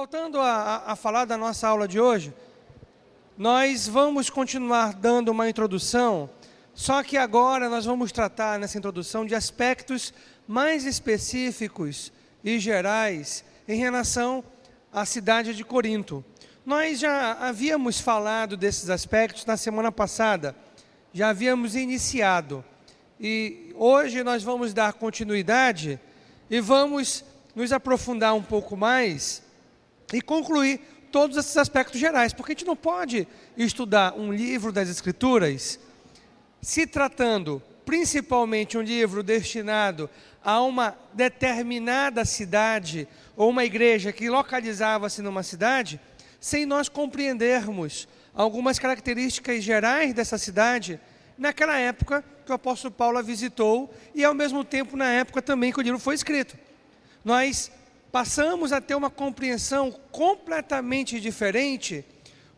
voltando a falar da nossa aula de hoje, nós vamos continuar dando uma introdução, só que agora nós vamos tratar nessa introdução de aspectos mais específicos e gerais em relação à cidade de Corinto. Nós já havíamos falado desses aspectos na semana passada, já havíamos iniciado, e hoje nós vamos dar continuidade e vamos nos aprofundar um pouco mais e concluir todos esses aspectos gerais, porque a gente não pode estudar um livro das Escrituras, se tratando principalmente um livro destinado a uma determinada cidade ou uma igreja que localizava-se numa cidade, sem nós compreendermos algumas características gerais dessa cidade naquela época que o apóstolo Paulo a visitou e ao mesmo tempo na época também que o livro foi escrito. Nós passamos a ter uma compreensão completamente diferente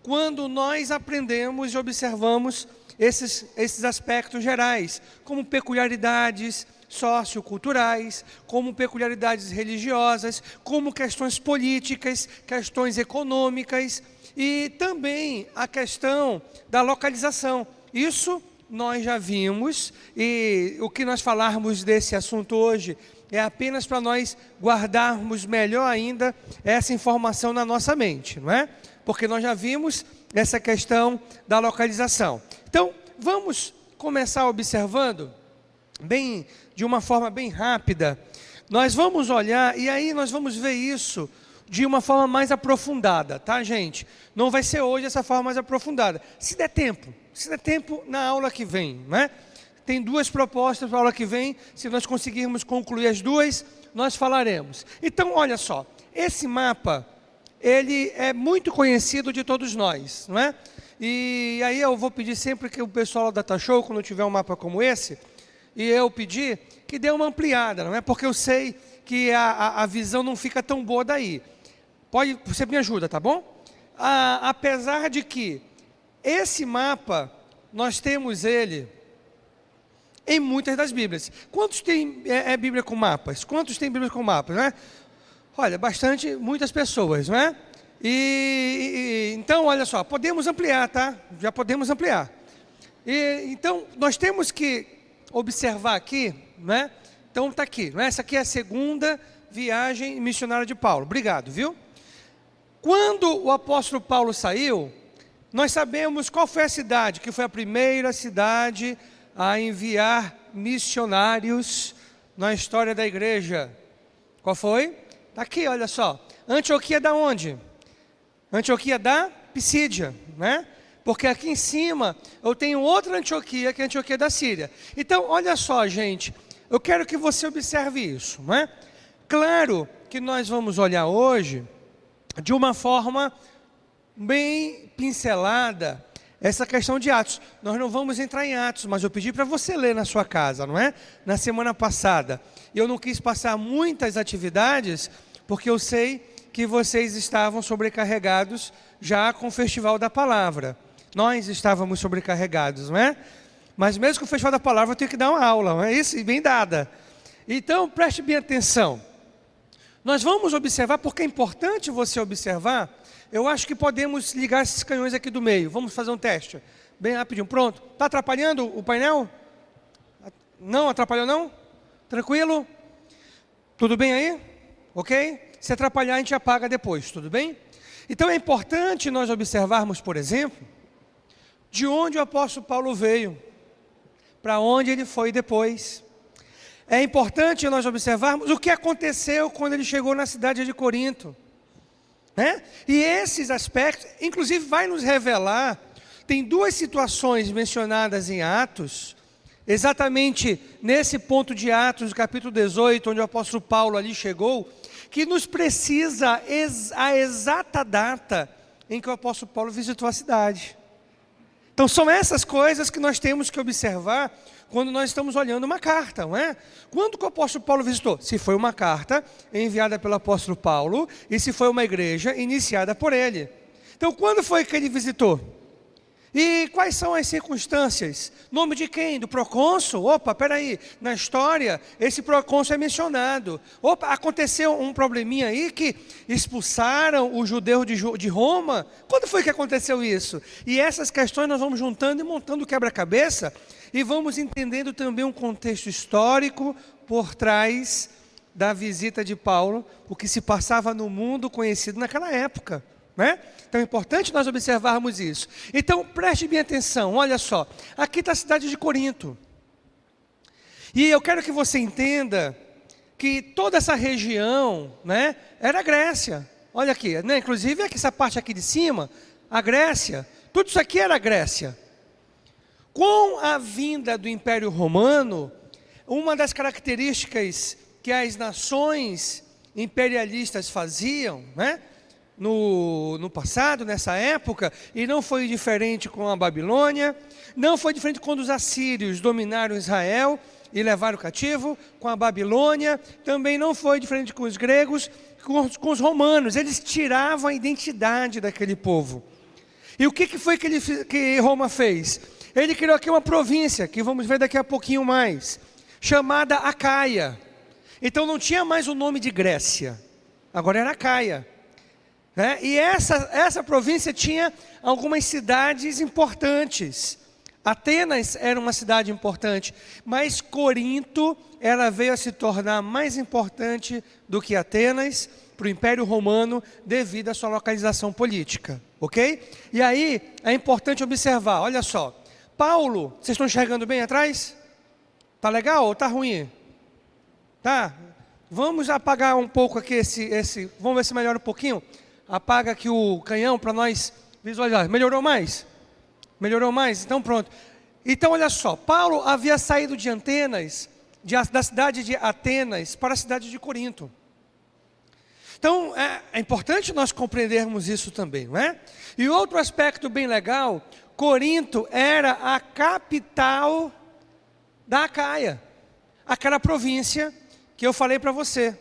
quando nós aprendemos e observamos esses aspectos gerais, como peculiaridades socioculturais, como peculiaridades religiosas, como questões políticas, questões econômicas e também a questão da localização. Isso nós já vimos e o que nós falarmos desse assunto hoje é apenas para nós guardarmos melhor ainda essa informação na nossa mente, não é? Porque nós já vimos essa questão da localização. Então, vamos começar observando, de uma forma bem rápida. Nós vamos olhar e aí nós vamos ver isso de uma forma mais aprofundada, tá, gente? Não vai ser hoje essa forma mais aprofundada. Se der tempo na aula que vem, né? Tem duas propostas para a aula que vem, se nós conseguirmos concluir as duas, nós falaremos. Então, olha só, esse mapa, ele é muito conhecido de todos nós, não é? E aí eu vou pedir sempre que o pessoal da Data Show, quando tiver um mapa como esse, e eu pedir que dê uma ampliada, não é? Porque eu sei que a visão não fica tão boa daí. Você me ajuda, tá bom? Apesar de que esse mapa, nós temos ele em muitas das Bíblias. Quantos tem Bíblia com mapas? Quantos tem Bíblia com mapas, não é? Olha, muitas pessoas, não é? Então, olha só, podemos ampliar, tá? Já podemos ampliar. Então, nós temos que observar aqui, né? Então, está aqui, não é? Essa aqui é a segunda viagem missionária de Paulo. Obrigado, viu? Quando o apóstolo Paulo saiu, nós sabemos qual foi a cidade, que foi a primeira cidade a enviar missionários na história da igreja. Qual foi? Está aqui, olha só. Antioquia da onde? Antioquia da Pisídia, né? Porque aqui em cima eu tenho outra Antioquia, que é a Antioquia da Síria. Então, olha só, gente, eu quero que você observe isso, não é? Claro que nós vamos olhar hoje de uma forma bem pincelada essa questão de Atos. Nós não vamos entrar em Atos, mas eu pedi para você ler na sua casa, não é? Na semana passada. Eu não quis passar muitas atividades, porque eu sei que vocês estavam sobrecarregados já com o Festival da Palavra. Nós estávamos sobrecarregados, não é? Mas mesmo com o Festival da Palavra eu tenho que dar uma aula, não é isso? E bem dada. Então, preste bem atenção. Nós vamos observar, porque é importante você observar. Eu acho que podemos ligar esses canhões aqui do meio. Vamos fazer um teste. Bem rapidinho. Pronto. Está atrapalhando o painel? Não atrapalhou não? Tranquilo? Tudo bem aí? Ok? Se atrapalhar a gente apaga depois, tudo bem? Então é importante nós observarmos, por exemplo, de onde o apóstolo Paulo veio, para onde ele foi depois. É importante nós observarmos o que aconteceu quando ele chegou na cidade de Corinto. Né? E esses aspectos, inclusive vai nos revelar, tem duas situações mencionadas em Atos, exatamente nesse ponto de Atos, no capítulo 18, onde o apóstolo Paulo ali chegou, que nos precisa a exata data em que o apóstolo Paulo visitou a cidade. Então são essas coisas que nós temos que observar quando nós estamos olhando uma carta, não é? Quando que o apóstolo Paulo visitou? Se foi uma carta enviada pelo apóstolo Paulo e se foi uma igreja iniciada por ele. Então, quando foi que ele visitou? E quais são as circunstâncias? Nome de quem? Do procônsul? Opa, peraí, na história, esse procônsul é mencionado. Opa, aconteceu um probleminha aí que expulsaram os judeus de Roma? Quando foi que aconteceu isso? E essas questões nós vamos juntando e montando o quebra-cabeça, e vamos entendendo também um contexto histórico por trás da visita de Paulo, o que se passava no mundo conhecido naquela época, né? Então é importante nós observarmos isso. Então preste bem atenção, olha só, aqui está a cidade de Corinto. E eu quero que você entenda que toda essa região, né, era a Grécia. Olha aqui, né, inclusive aqui, essa parte aqui de cima, a Grécia, tudo isso aqui era a Grécia. Com a vinda do Império Romano, uma das características que as nações imperialistas faziam, né, no passado, nessa época, e não foi diferente com a Babilônia, não foi diferente quando os assírios dominaram Israel e levaram cativo, com a Babilônia, também não foi diferente com os gregos, com os romanos, eles tiravam a identidade daquele povo. E o que foi que Roma fez? Ele criou aqui uma província, que vamos ver daqui a pouquinho mais, chamada Acaia. Então não tinha mais o nome de Grécia, agora era Acaia. Né? E essa província tinha algumas cidades importantes. Atenas era uma cidade importante, mas Corinto, ela veio a se tornar mais importante do que Atenas para o Império Romano devido à sua localização política, ok? E aí é importante observar, olha só, Paulo, vocês estão enxergando bem atrás? Tá legal ou tá ruim? Tá? Vamos apagar um pouco aqui vamos ver se melhora um pouquinho. Apaga aqui o canhão para nós visualizar. Melhorou mais? Melhorou mais? Então pronto. Então olha só, Paulo havia saído de Atenas, da cidade de Atenas para a cidade de Corinto. Então é importante nós compreendermos isso também, não é? E outro aspecto bem legal, Corinto era a capital da Acaia, aquela província que eu falei para você.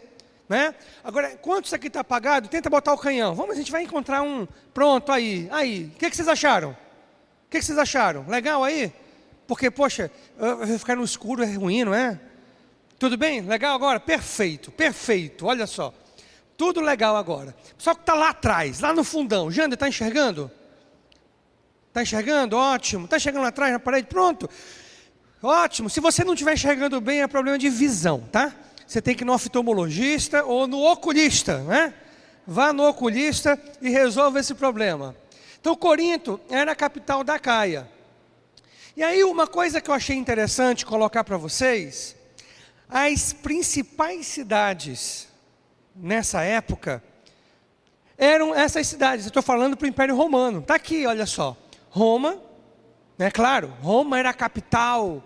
Né? Agora, enquanto isso aqui está apagado, tenta botar o canhão. Vamos, a gente vai encontrar um. Pronto, aí. O que vocês acharam? O que vocês acharam? Legal aí? Porque, poxa, ficar no escuro é ruim, não é? Tudo bem? Legal agora? Perfeito, perfeito. Olha só. Tudo legal agora. Só que está lá atrás, lá no fundão. Jander, está enxergando? Está enxergando? Ótimo. Está enxergando lá atrás na parede? Pronto. Ótimo. Se você não estiver enxergando bem, é problema de visão, tá? Você tem que ir no oftalmologista ou no oculista, né? Vá no oculista e resolva esse problema. Então, Corinto era a capital da Acaia. E aí, uma coisa que eu achei interessante colocar para vocês, as principais cidades nessa época eram essas cidades. Eu estou falando para o Império Romano. Está aqui, olha só. Roma, né? Claro, Roma era a capital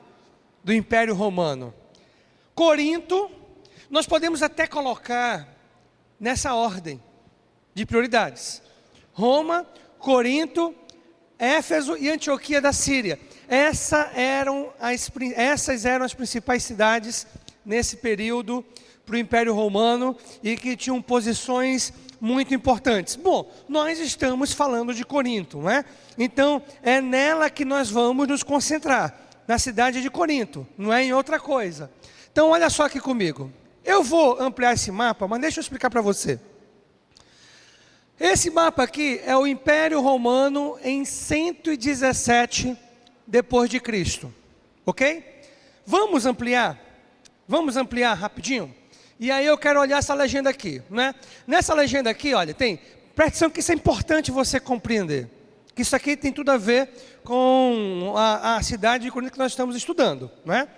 do Império Romano. Corinto, nós podemos até colocar nessa ordem de prioridades. Roma, Corinto, Éfeso e Antioquia da Síria. Essas eram as principais cidades nesse período para o Império Romano e que tinham posições muito importantes. Bom, nós estamos falando de Corinto, não é? Então, é nela que nós vamos nos concentrar, na cidade de Corinto, não é em outra coisa. Então, olha só aqui comigo. Eu vou ampliar esse mapa, mas deixa eu explicar para você. Esse mapa aqui é o Império Romano em 117 depois de Cristo, ok? Vamos ampliar rapidinho? E aí eu quero olhar essa legenda aqui, né? Nessa legenda aqui, olha, presta atenção que isso é importante você compreender. Que isso aqui tem tudo a ver com a cidade de Corinto que nós estamos estudando, né?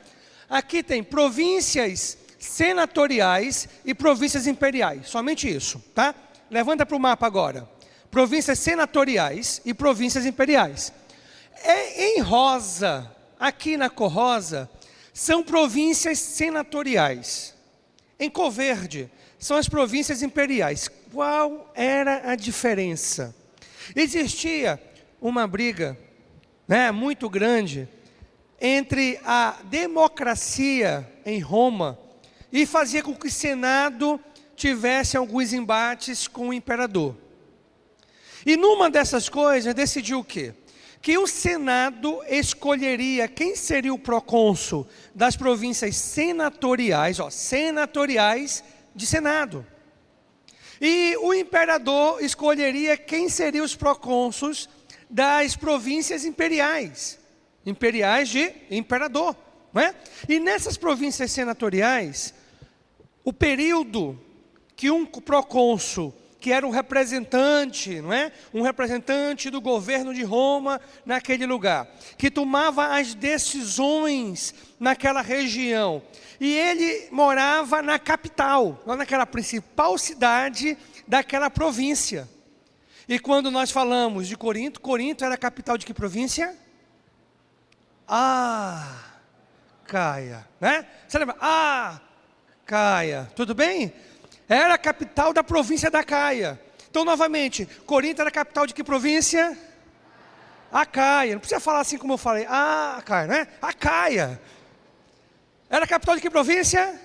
Aqui tem províncias senatoriais e províncias imperiais, somente isso, tá? Levanta para o mapa agora. Províncias senatoriais e províncias imperiais. Em rosa, aqui na cor rosa, são províncias senatoriais. Em cor verde, são as províncias imperiais. Qual era a diferença? Existia uma briga, né, muito grande entre a democracia em Roma e fazia com que o Senado tivesse alguns embates com o imperador. E numa dessas coisas decidiu o quê? que o Senado escolheria quem seria o procônsul das províncias senatoriais, senatoriais de Senado. E o imperador escolheria quem seriam os procônsuls das províncias imperiais, imperiais de imperador, não é? E nessas províncias senatoriais, o período que um procônsul, que era um representante, não é? Um representante do governo de Roma naquele lugar, que tomava as decisões naquela região. E ele morava na capital, lá naquela principal cidade daquela província. E quando nós falamos de Corinto, Corinto era a capital de que província? Caia, né? Você lembra? Caia, tudo bem? Era a capital da província da Caia. Então, novamente, Corinto era a capital de que província? Acaia. Não precisa falar assim como eu falei. Caia, né? Acaia. Era a capital de que província?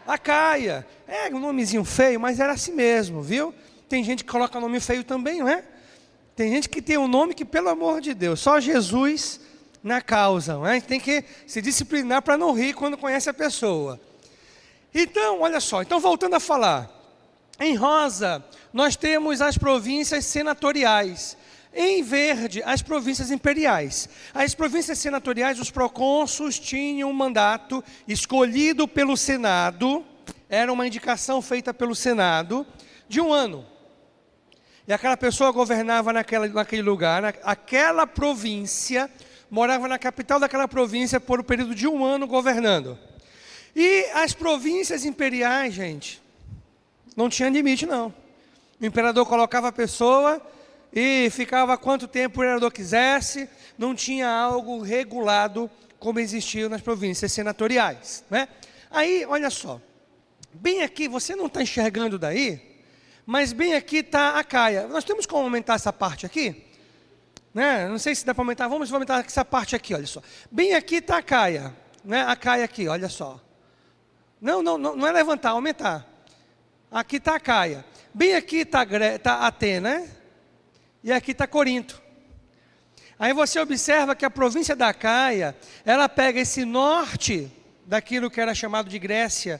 Acaia. É um nomezinho feio, mas era assim mesmo, viu? Tem gente que coloca nome feio também, não é? Tem gente que tem um nome que, pelo amor de Deus, só Jesus na causa, não é? A gente tem que se disciplinar para não rir quando conhece a pessoa. Então, olha só, então voltando a falar, em rosa nós temos as províncias senatoriais, em verde as províncias imperiais. As províncias senatoriais, os procônsuls tinham um mandato escolhido pelo Senado, era uma indicação feita pelo Senado, de 1 ano. E aquela pessoa governava naquele lugar, aquela província, morava na capital daquela província por um período de 1 ano governando. E as províncias imperiais, gente, não tinha limite não. O imperador colocava a pessoa e ficava quanto tempo o imperador quisesse, não tinha algo regulado como existia nas províncias senatoriais, né? Aí, olha só, bem aqui, você não está enxergando daí, mas bem aqui está a Caia. Nós temos como aumentar essa parte aqui? Né? Não sei se dá para aumentar, vamos aumentar essa parte aqui, olha só. Bem aqui está a Caia, né? A Caia aqui, olha só. Não é levantar, aumentar. Aqui está a Caia. Bem aqui está Atena, e aqui está Corinto. Aí você observa que a província da Caia, ela pega esse norte daquilo que era chamado de Grécia,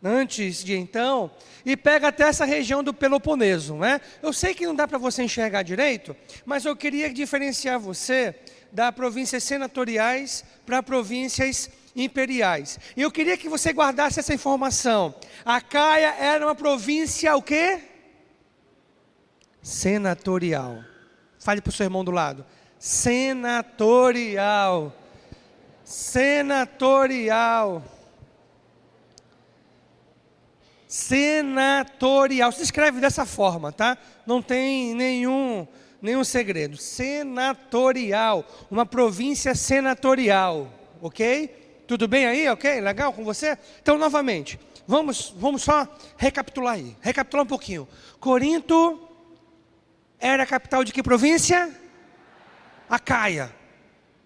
antes de então, e pega até essa região do Peloponeso, né? Eu sei que não dá para você enxergar direito, mas eu queria diferenciar você das províncias senatoriais para províncias imperiais. E eu queria que você guardasse essa informação. A Caia era uma província o quê? Senatorial. Fale para o seu irmão do lado. Senatorial. Senatorial. Senatorial. Se escreve dessa forma, tá? Não tem nenhum segredo. Senatorial. Uma província senatorial. Ok? Tudo bem aí? Ok? Legal com você? Então, novamente, vamos só recapitular aí. Recapitular um pouquinho. Corinto era a capital de que província? Acaia.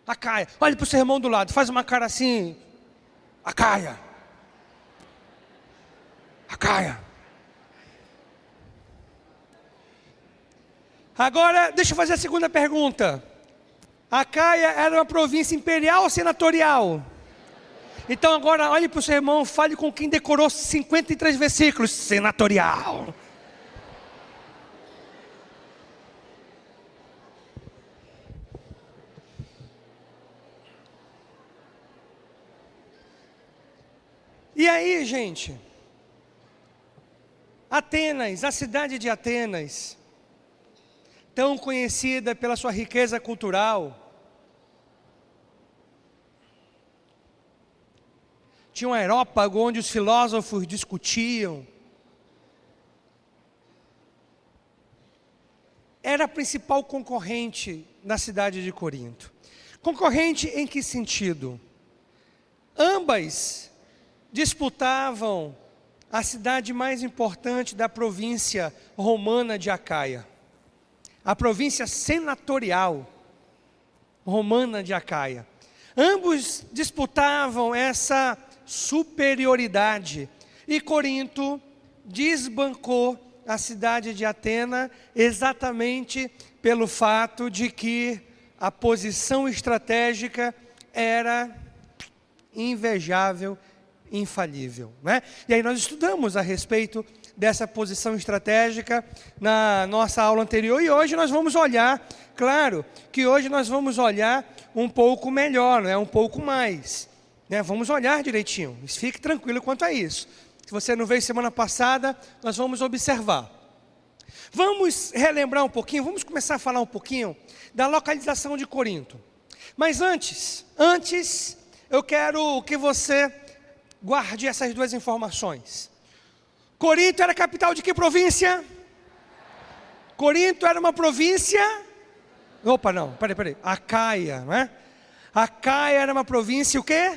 Acaia. Olha para o seu irmão do lado. Faz uma cara assim. Acaia. Acaia. Agora, deixa eu fazer a segunda pergunta. Acaia era uma província imperial ou senatorial? Então agora olhe para o seu irmão, fale com quem decorou 53 versículos. Senatorial. E aí, gente, Atenas, a cidade de Atenas, tão conhecida pela sua riqueza cultural, tinha um aerópago onde os filósofos discutiam. Era a principal concorrente da cidade de Corinto. Concorrente em que sentido? Ambas disputavam a cidade mais importante da província romana de Acaia. A província senatorial romana de Acaia. Ambos disputavam essa superioridade. E Corinto desbancou a cidade de Atena exatamente pelo fato de que a posição estratégica era invejável, infalível, né? E aí nós estudamos a respeito dessa posição estratégica na nossa aula anterior, e hoje nós vamos olhar, claro, que hoje nós vamos olhar um pouco melhor, né? Um pouco mais, né? Vamos olhar direitinho, fique tranquilo quanto a isso. Se você não veio semana passada, nós vamos observar. Vamos relembrar um pouquinho, vamos começar a falar um pouquinho da localização de Corinto. Mas antes, eu quero que você guarde essas duas informações. Corinto era a capital de que província? Corinto era uma província... Opa, não, peraí. Acaia, né? Acaia era uma província o quê?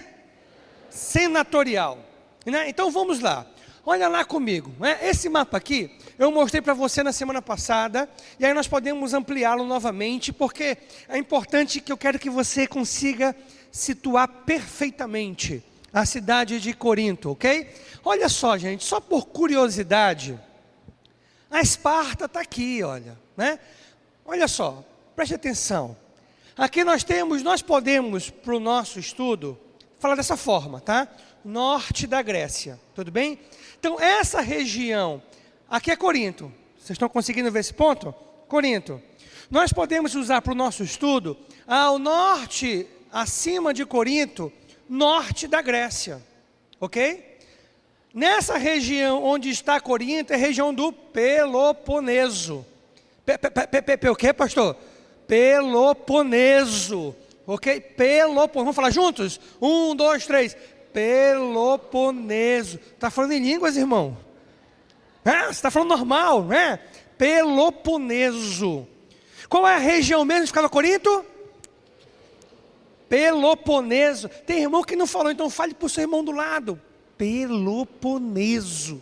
Senatorial, né? Então vamos lá. Olha lá comigo, né? Esse mapa aqui, eu mostrei para você na semana passada, e aí nós podemos ampliá-lo novamente, porque é importante que eu quero que você consiga situar perfeitamente a cidade de Corinto, ok? Olha só, gente, só por curiosidade, a Esparta está aqui, olha, né? Olha só, preste atenção. Aqui nós podemos, para o nosso estudo, falar dessa forma, tá? Norte da Grécia, tudo bem? Então, essa região, aqui é Corinto. Vocês estão conseguindo ver esse ponto? Corinto. Nós podemos usar para o nosso estudo, ao norte, acima de Corinto, norte da Grécia, ok? Nessa região onde está Corinto, é a região do Peloponeso. O que, pastor? Peloponeso, ok? Peloponeso, vamos falar juntos? 1, 2, 3. Peloponeso. Está falando em línguas, irmão? Você está falando normal, né? Peloponeso. Qual é a região mesmo que ficava Corinto? Peloponeso. Tem irmão que não falou, então fale para o seu irmão do lado. Peloponeso.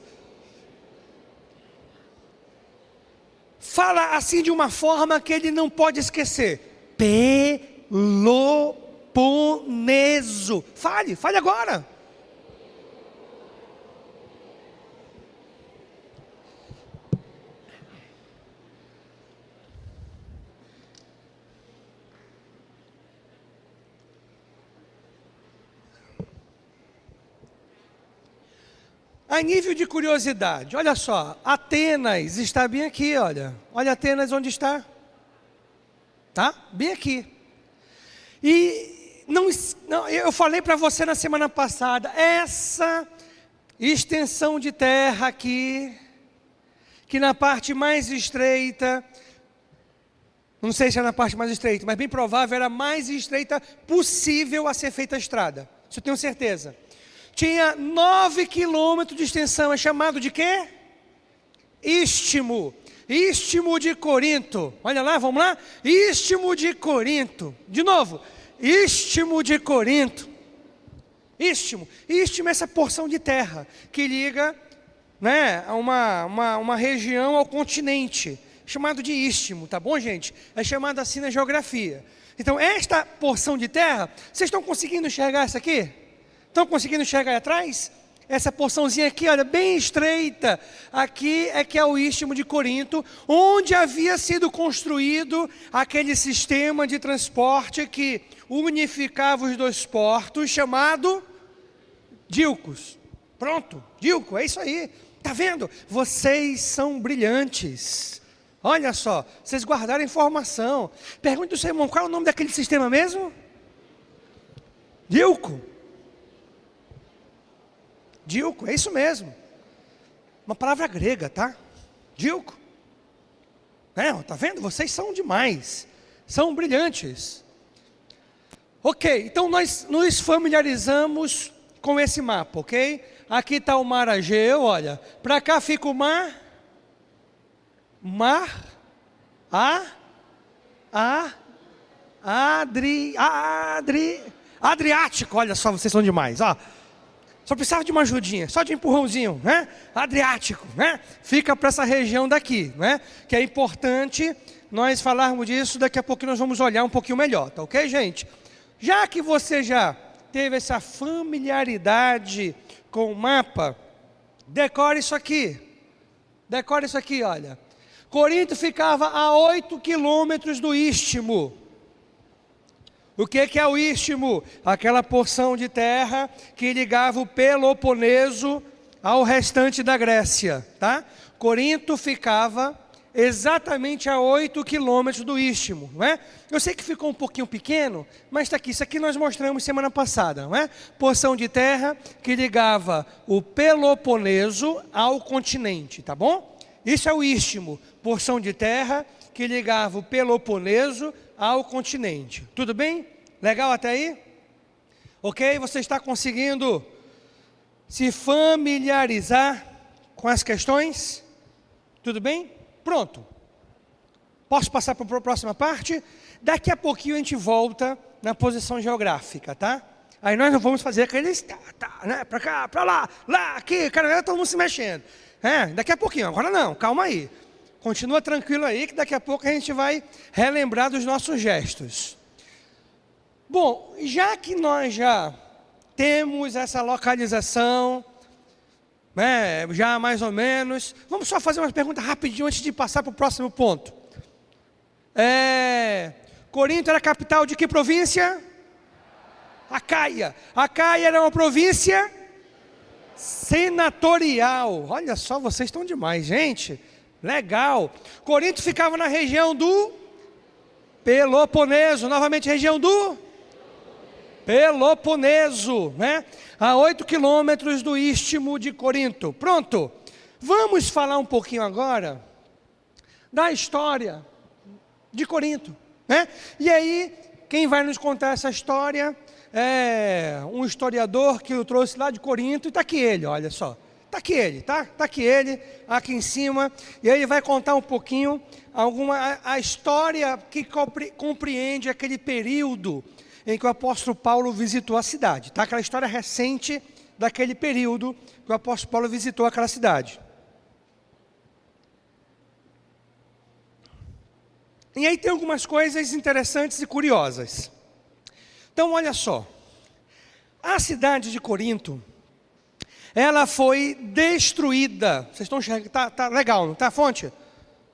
Fala assim de uma forma que ele não pode esquecer. Peloponeso. Fale agora. A nível de curiosidade, olha só, Atenas está bem aqui, olha. Olha Atenas onde está. Tá? Bem aqui. E não, eu falei para você na semana passada, essa extensão de terra aqui, que na parte mais estreita, não sei se é na parte mais estreita, mas bem provável era a mais estreita possível a ser feita a estrada. Isso eu tenho certeza. Tinha 9 quilômetros de extensão, é chamado de quê? Istmo. Istmo de Corinto. Olha lá, vamos lá? Istmo de Corinto. De novo, Istmo de Corinto. Istmo é essa porção de terra que liga, né, uma região ao continente, chamado de istmo, tá bom, gente? É chamado assim na geografia. Então, esta porção de terra, vocês estão conseguindo enxergar essa aqui? Estão conseguindo enxergar aí atrás? Essa porçãozinha aqui, olha, bem estreita. Aqui é que é o Istmo de Corinto, onde havia sido construído aquele sistema de transporte que unificava os dois portos, chamado Dílcos. Pronto, Dílco, é isso aí. Está vendo? Vocês são brilhantes. Olha só, vocês guardaram informação. Pergunta ao seu irmão, qual é o nome daquele sistema mesmo? Dílco. Dílco, é isso mesmo. Uma palavra grega, tá? Dílco. Tá vendo? Vocês são demais. São brilhantes. Ok, então nós nos familiarizamos com esse mapa, ok? Aqui está o mar Egeu, olha. Para cá fica o Adriático, olha só, vocês são demais, ó. Só precisava de uma ajudinha, só de empurrãozinho, né? Adriático, né? Fica para essa região daqui, né? Que é importante nós falarmos disso, daqui a pouco nós vamos olhar um pouquinho melhor, tá ok, gente? Já que você já teve essa familiaridade com o mapa, decore isso aqui. Decore isso aqui, olha. Corinto ficava a 8 quilômetros do Istmo. O que é o istmo? Aquela porção de terra que ligava o Peloponeso ao restante da Grécia, tá? Corinto ficava exatamente a 8 quilômetros do istmo, não é? Eu sei que ficou um pouquinho pequeno, mas está aqui, isso aqui nós mostramos semana passada, não é? Porção de terra que ligava o Peloponeso ao continente, tá bom? Isso é o istmo, porção de terra que ligava o Peloponeso ao continente. Tudo bem? Legal até aí? Ok? Você está conseguindo se familiarizar com as questões? Tudo bem? Pronto. Posso passar para a próxima parte? Daqui a pouquinho a gente volta na posição geográfica, tá? Aí nós não vamos fazer aqueles, né? Para cá, para lá, lá, aqui, cara, todo mundo se mexendo. Daqui a pouquinho, agora não, calma aí. Continua tranquilo aí, que daqui a pouco a gente vai relembrar dos nossos gestos. Bom, já que nós já temos essa localização, né, já mais ou menos, vamos só fazer uma pergunta rapidinho antes de passar para o próximo ponto. Corinto era capital de que província? Acaia. Acaia era uma província senatorial. Olha só, vocês estão demais, gente. Legal. Corinto ficava na região do Peloponeso. Novamente, região do Peloponeso, né? A 8 quilômetros do istmo de Corinto. Pronto. Vamos falar um pouquinho agora da história de Corinto, né? E aí, quem vai nos contar essa história é um historiador que eu trouxe lá de Corinto, e está aqui ele, olha só. Está aqui ele, tá? Está aqui ele, aqui em cima, e aí ele vai contar um pouquinho a história que compreende aquele período em que o apóstolo Paulo visitou a cidade, tá? Aquela história recente daquele período que o apóstolo Paulo visitou aquela cidade. E aí tem algumas coisas interessantes e curiosas. Então, olha só. A cidade de Corinto, ela foi destruída. Vocês estão enxergando? Tá legal, não tá a fonte?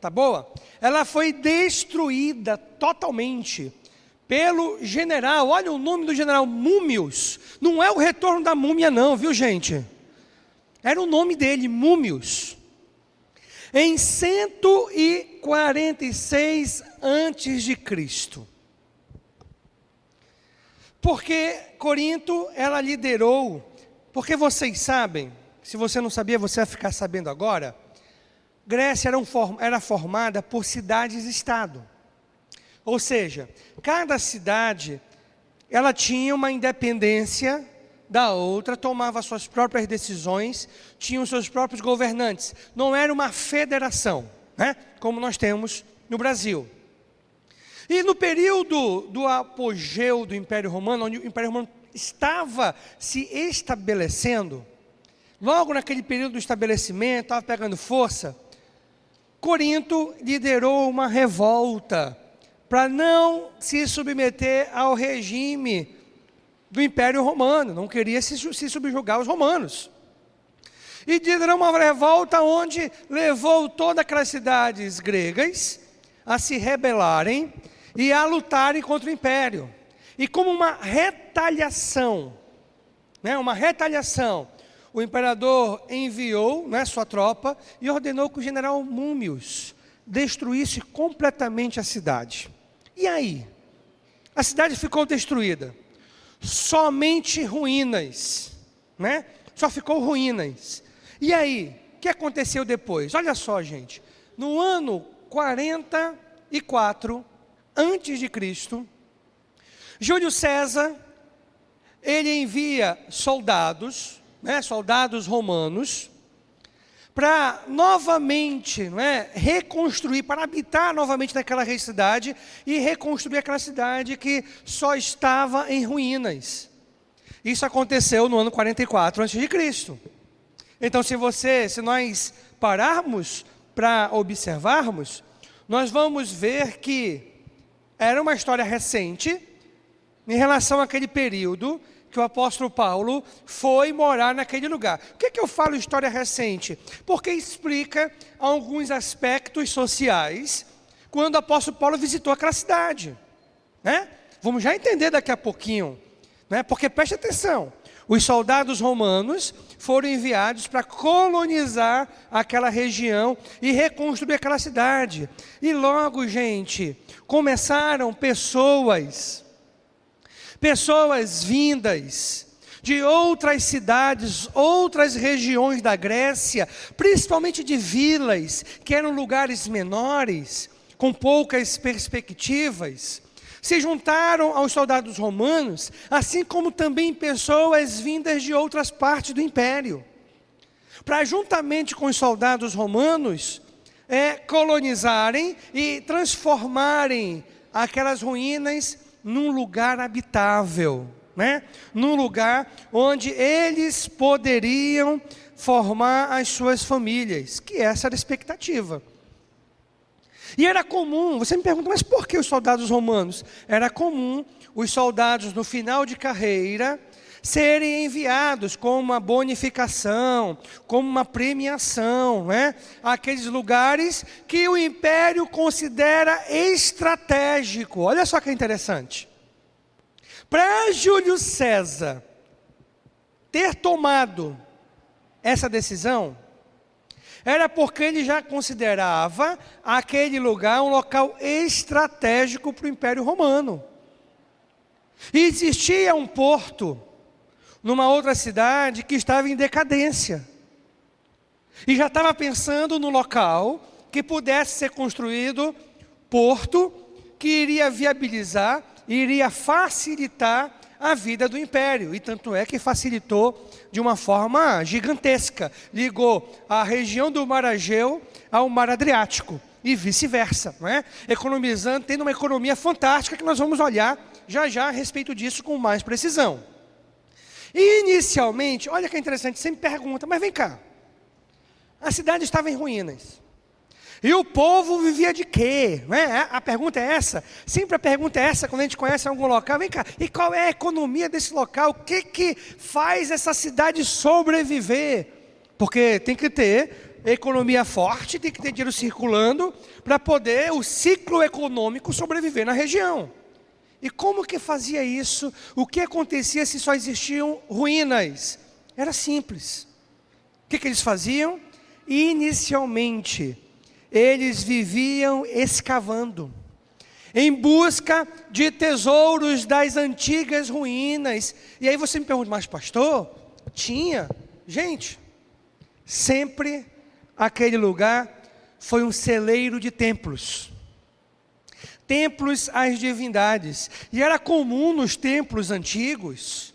Tá boa? Ela foi destruída totalmente pelo general. Olha o nome do general, Múmios. Não é o retorno da múmia não, viu gente? Era o nome dele, Múmios. Em 146 antes de Cristo. Porque Corinto, ela liderou, porque vocês sabem, se você não sabia, você vai ficar sabendo agora, Grécia era formada por cidades-estado. Ou seja, cada cidade, ela tinha uma independência da outra, tomava suas próprias decisões, tinha os seus próprios governantes. Não era uma federação, né? Como nós temos no Brasil. E no período do apogeu do Império Romano, onde o Império Romano estava se estabelecendo, logo naquele período do estabelecimento, estava pegando força, Corinto liderou uma revolta para não se submeter ao regime do Império Romano, não queria se subjugar aos romanos. E liderou uma revolta onde levou todas aquelas cidades gregas a se rebelarem e a lutarem contra o Império. E como uma retaliação, o imperador enviou, né, sua tropa e ordenou que o general Múmios destruísse completamente a cidade. E aí? A cidade ficou destruída. Somente ruínas, né? Só ficou ruínas. E aí? O que aconteceu depois? Olha só, gente. No ano 44 antes de Cristo, Júlio César, ele envia soldados, né, soldados romanos, para novamente, reconstruir, para habitar novamente naquela cidade e reconstruir aquela cidade que só estava em ruínas. Isso aconteceu no ano 44 a.C. Então, se nós pararmos para observarmos, nós vamos ver que era uma história recente em relação àquele período que o apóstolo Paulo foi morar naquele lugar. Por que eu falo história recente? Porque explica alguns aspectos sociais quando o apóstolo Paulo visitou aquela cidade, né? Vamos já entender daqui a pouquinho, né? Porque preste atenção, os soldados romanos foram enviados para colonizar aquela região e reconstruir aquela cidade. E logo, gente, começaram pessoas vindas de outras cidades, outras regiões da Grécia, principalmente de vilas, que eram lugares menores, com poucas perspectivas, se juntaram aos soldados romanos, assim como também pessoas vindas de outras partes do império, para juntamente com os soldados romanos, colonizarem e transformarem aquelas ruínas num lugar habitável, né? Num lugar onde eles poderiam formar as suas famílias, que essa era a expectativa. E era comum, você me pergunta, mas por que os soldados romanos? Era comum os soldados no final de carreira serem enviados com uma bonificação, como uma premiação, né? Aqueles lugares que o império considera estratégico. Olha só que interessante. Para Júlio César ter tomado essa decisão, era porque ele já considerava aquele lugar um local estratégico para o Império Romano. E existia um porto numa outra cidade que estava em decadência. E já estava pensando no local que pudesse ser construído porto que iria viabilizar, iria facilitar a vida do império, e tanto é que facilitou de uma forma gigantesca. Ligou a região do Mar Egeu ao Mar Adriático, e vice-versa, não é? Economizando, tendo uma economia fantástica que nós vamos olhar já já a respeito disso com mais precisão. E inicialmente, olha que interessante, você me pergunta, mas vem cá, a cidade estava em ruínas, e o povo vivia de quê? Né? A pergunta é essa, sempre a pergunta é essa, quando a gente conhece algum local, vem cá, e qual é a economia desse local? O que faz essa cidade sobreviver? Porque tem que ter economia forte, tem que ter dinheiro circulando, para poder o ciclo econômico sobreviver na região. E como que fazia isso? O que acontecia se só existiam ruínas? Era simples. O que eles faziam? Inicialmente, eles viviam escavando, em busca de tesouros das antigas ruínas. E aí você me pergunta, mas pastor, tinha? Gente, sempre aquele lugar foi um celeiro de templos. Templos às divindades. E era comum nos templos antigos,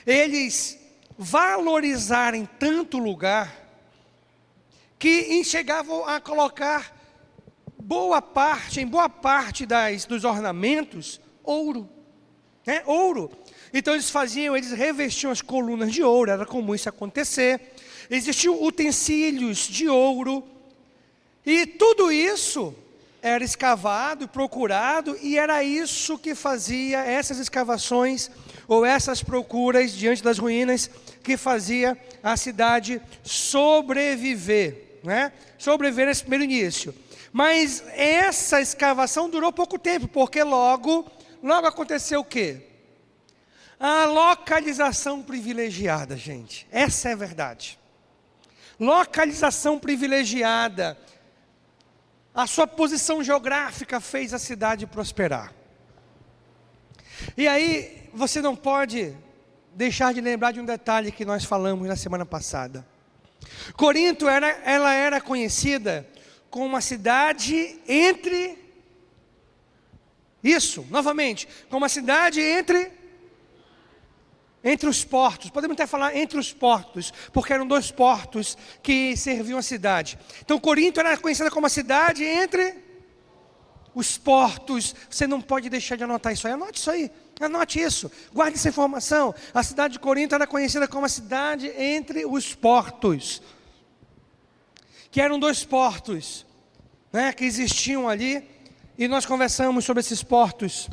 eles valorizarem tanto o lugar, que chegavam a colocar em boa parte dos ornamentos, ouro. Né? Ouro. Então eles revestiam as colunas de ouro, era comum isso acontecer. Existiam utensílios de ouro, e tudo isso era escavado e procurado, e era isso que fazia essas escavações, ou essas procuras diante das ruínas, que fazia a cidade sobreviver, né? Sobreviver nesse primeiro início. Mas essa escavação durou pouco tempo, porque logo aconteceu o quê? A localização privilegiada, gente. Essa é a verdade. Localização privilegiada. A sua posição geográfica fez a cidade prosperar. E aí, você não pode deixar de lembrar de um detalhe que nós falamos na semana passada. Corinto ela era conhecida como uma cidade novamente, como uma cidade entre os portos. Podemos até falar entre os portos, porque eram 2 portos que serviam a cidade. Então Corinto era conhecida como uma cidade entre os portos. Você não pode deixar de anotar isso aí. Anote isso aí. Anote isso. Guarde essa informação. A cidade de Corinto era conhecida como a cidade entre os portos. Que eram 2 portos, né, que existiam ali. E nós conversamos sobre esses portos.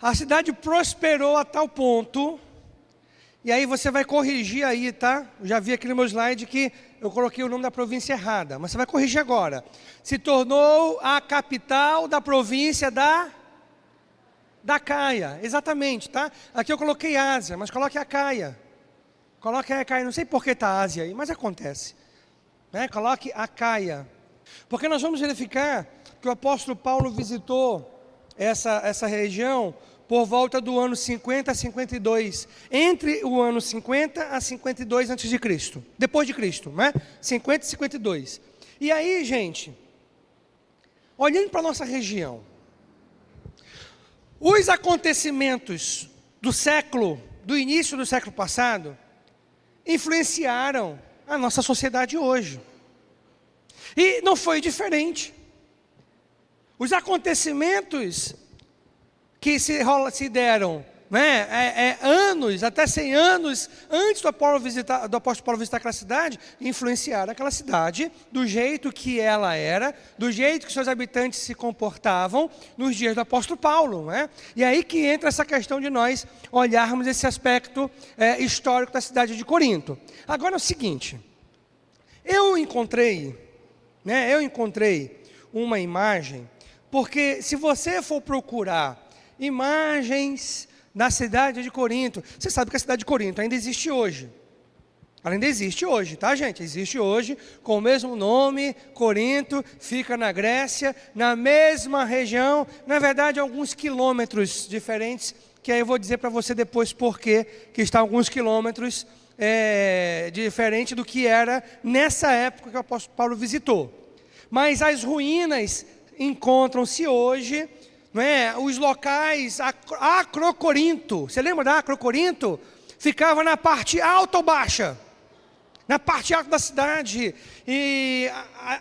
A cidade prosperou a tal ponto, e aí você vai corrigir aí, tá? Eu já vi aqui no meu slide que eu coloquei o nome da província errada, mas você vai corrigir agora. Se tornou a capital da província da Caia, exatamente, tá? Aqui eu coloquei Ásia, mas coloque a Caia. Coloque a Caia, não sei por que está Ásia aí, mas acontece. Né? Coloque a Caia. Porque nós vamos verificar que o apóstolo Paulo visitou essa região por volta do ano 50 a 52. Entre o ano 50 a 52 antes de Cristo. Depois de Cristo, né? 50 e 52. E aí, gente, olhando para a nossa região, os acontecimentos do início do século passado, influenciaram a nossa sociedade hoje. E não foi diferente. Os acontecimentos que se deram, né, anos, até 100 anos antes do apóstolo Paulo visitar aquela cidade, influenciaram aquela cidade do jeito que ela era, do jeito que seus habitantes se comportavam nos dias do apóstolo Paulo. Né? E aí que entra essa questão de nós olharmos esse aspecto histórico da cidade de Corinto. Agora é o seguinte, eu encontrei uma imagem, porque se você for procurar imagens da cidade de Corinto, você sabe que a cidade de Corinto ainda existe hoje. Ela ainda existe hoje, tá, gente? Existe hoje, com o mesmo nome, Corinto, fica na Grécia, na mesma região, na verdade, alguns quilômetros diferentes, que aí eu vou dizer para você depois por que está alguns quilômetros diferente do que era nessa época que o apóstolo Paulo visitou. Mas as ruínas encontram-se hoje, não é? Os locais, Acrocorinto, você lembra da Acrocorinto? Ficava na parte alta ou baixa? Na parte alta da cidade. E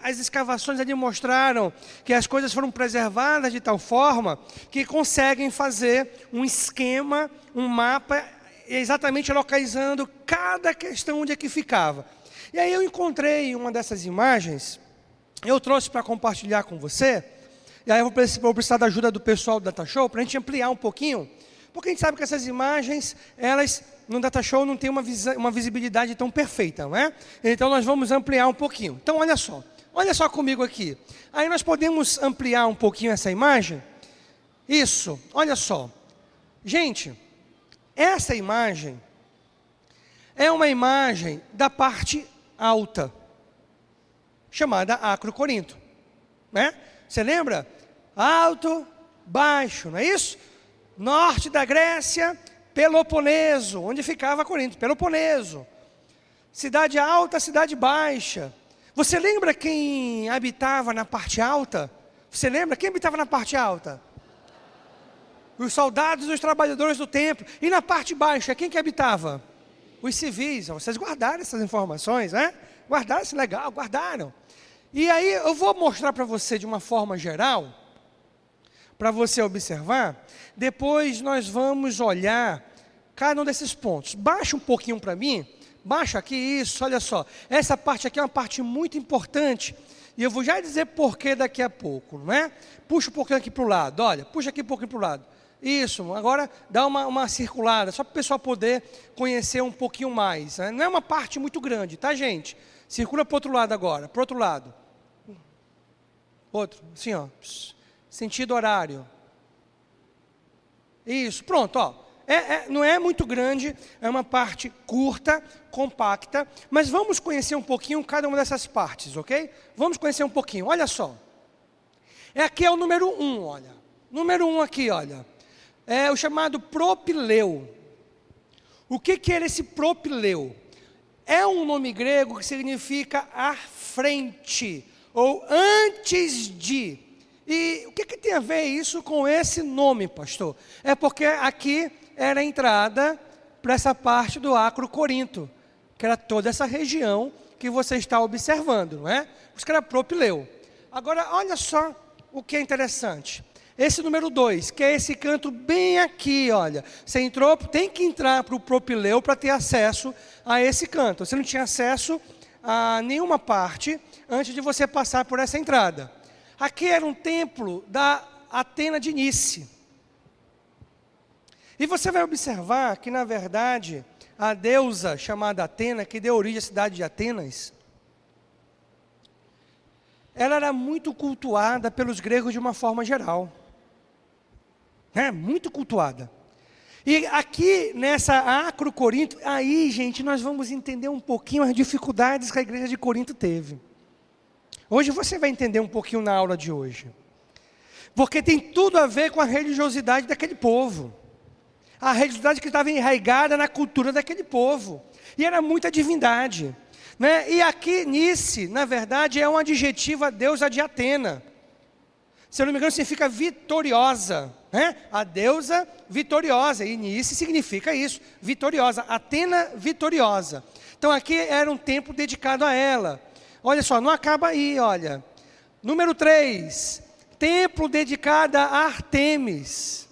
as escavações ali mostraram que as coisas foram preservadas de tal forma que conseguem fazer um esquema, um mapa, exatamente localizando cada questão onde é que ficava. E aí eu encontrei uma dessas imagens, eu trouxe para compartilhar com você. E aí eu vou precisar da ajuda do pessoal do Data Show para a gente ampliar um pouquinho, porque a gente sabe que essas imagens, elas no Data Show não tem uma visibilidade tão perfeita, não é? Então nós vamos ampliar um pouquinho. Então olha só comigo aqui. Aí nós podemos ampliar um pouquinho essa imagem. Isso, olha só. Gente, essa imagem é uma imagem da parte alta, chamada Acrocorinto, né? Você lembra? Alto, baixo, não é isso? Norte da Grécia, Peloponeso, onde ficava Corinto, Peloponeso. Cidade alta, cidade baixa. Você lembra quem habitava na parte alta? Você lembra quem habitava na parte alta? Os soldados e os trabalhadores do templo. E na parte baixa, quem que habitava? Os civis. Vocês guardaram essas informações, né? Guardaram, isso é legal, guardaram. E aí eu vou mostrar para você de uma forma geral, para você observar. Depois nós vamos olhar cada um desses pontos. Baixa um pouquinho para mim, baixa aqui isso, olha só. Essa parte aqui é uma parte muito importante, e eu vou já dizer porquê daqui a pouco, não é? Puxa um pouquinho aqui para o lado, olha, puxa aqui um pouquinho para o lado. Isso, agora dá uma circulada, só para o pessoal poder conhecer um pouquinho mais. Né? Não é uma parte muito grande, tá, gente? Circula para o outro lado agora, para o outro lado. Outro, assim, ó, sentido horário. Isso, pronto, ó. Não é muito grande, é uma parte curta, compacta, mas vamos conhecer um pouquinho cada uma dessas partes, ok? Vamos conhecer um pouquinho, olha só. Aqui é o número 1, olha. Número 1 aqui, olha. É o chamado propileu. O que era esse propileu? É um nome grego que significa à frente, ou antes de. E o que tem a ver isso com esse nome, pastor? É porque aqui era a entrada para essa parte do Acrocorinto, que era toda essa região que você está observando, não é? Os caras propileu. Agora, olha só o que é interessante. Esse número 2, que é esse canto bem aqui, olha. Você entrou, tem que entrar para o propileu para ter acesso a esse canto. Você não tinha acesso a nenhuma parte antes de você passar por essa entrada. Aqui era um templo da Atena de Nice. E você vai observar que, na verdade, a deusa chamada Atena, que deu origem à cidade de Atenas, ela era muito cultuada pelos gregos de uma forma geral. Muito cultuada. E aqui nessa Acro-Corinto, aí, gente, nós vamos entender um pouquinho as dificuldades que a igreja de Corinto teve. Hoje você vai entender um pouquinho na aula de hoje. Porque tem tudo a ver com a religiosidade daquele povo. A religiosidade que estava enraizada na cultura daquele povo. E era muita divindade. E aqui, Nice, na verdade, é um adjetivo à deusa de Atena. Se eu não me engano, significa vitoriosa. A deusa vitoriosa. E Nice significa isso, vitoriosa. Atena vitoriosa. Então aqui era um templo dedicado a ela. Olha só, não acaba aí, olha. Número 3. Templo dedicado a Artemis.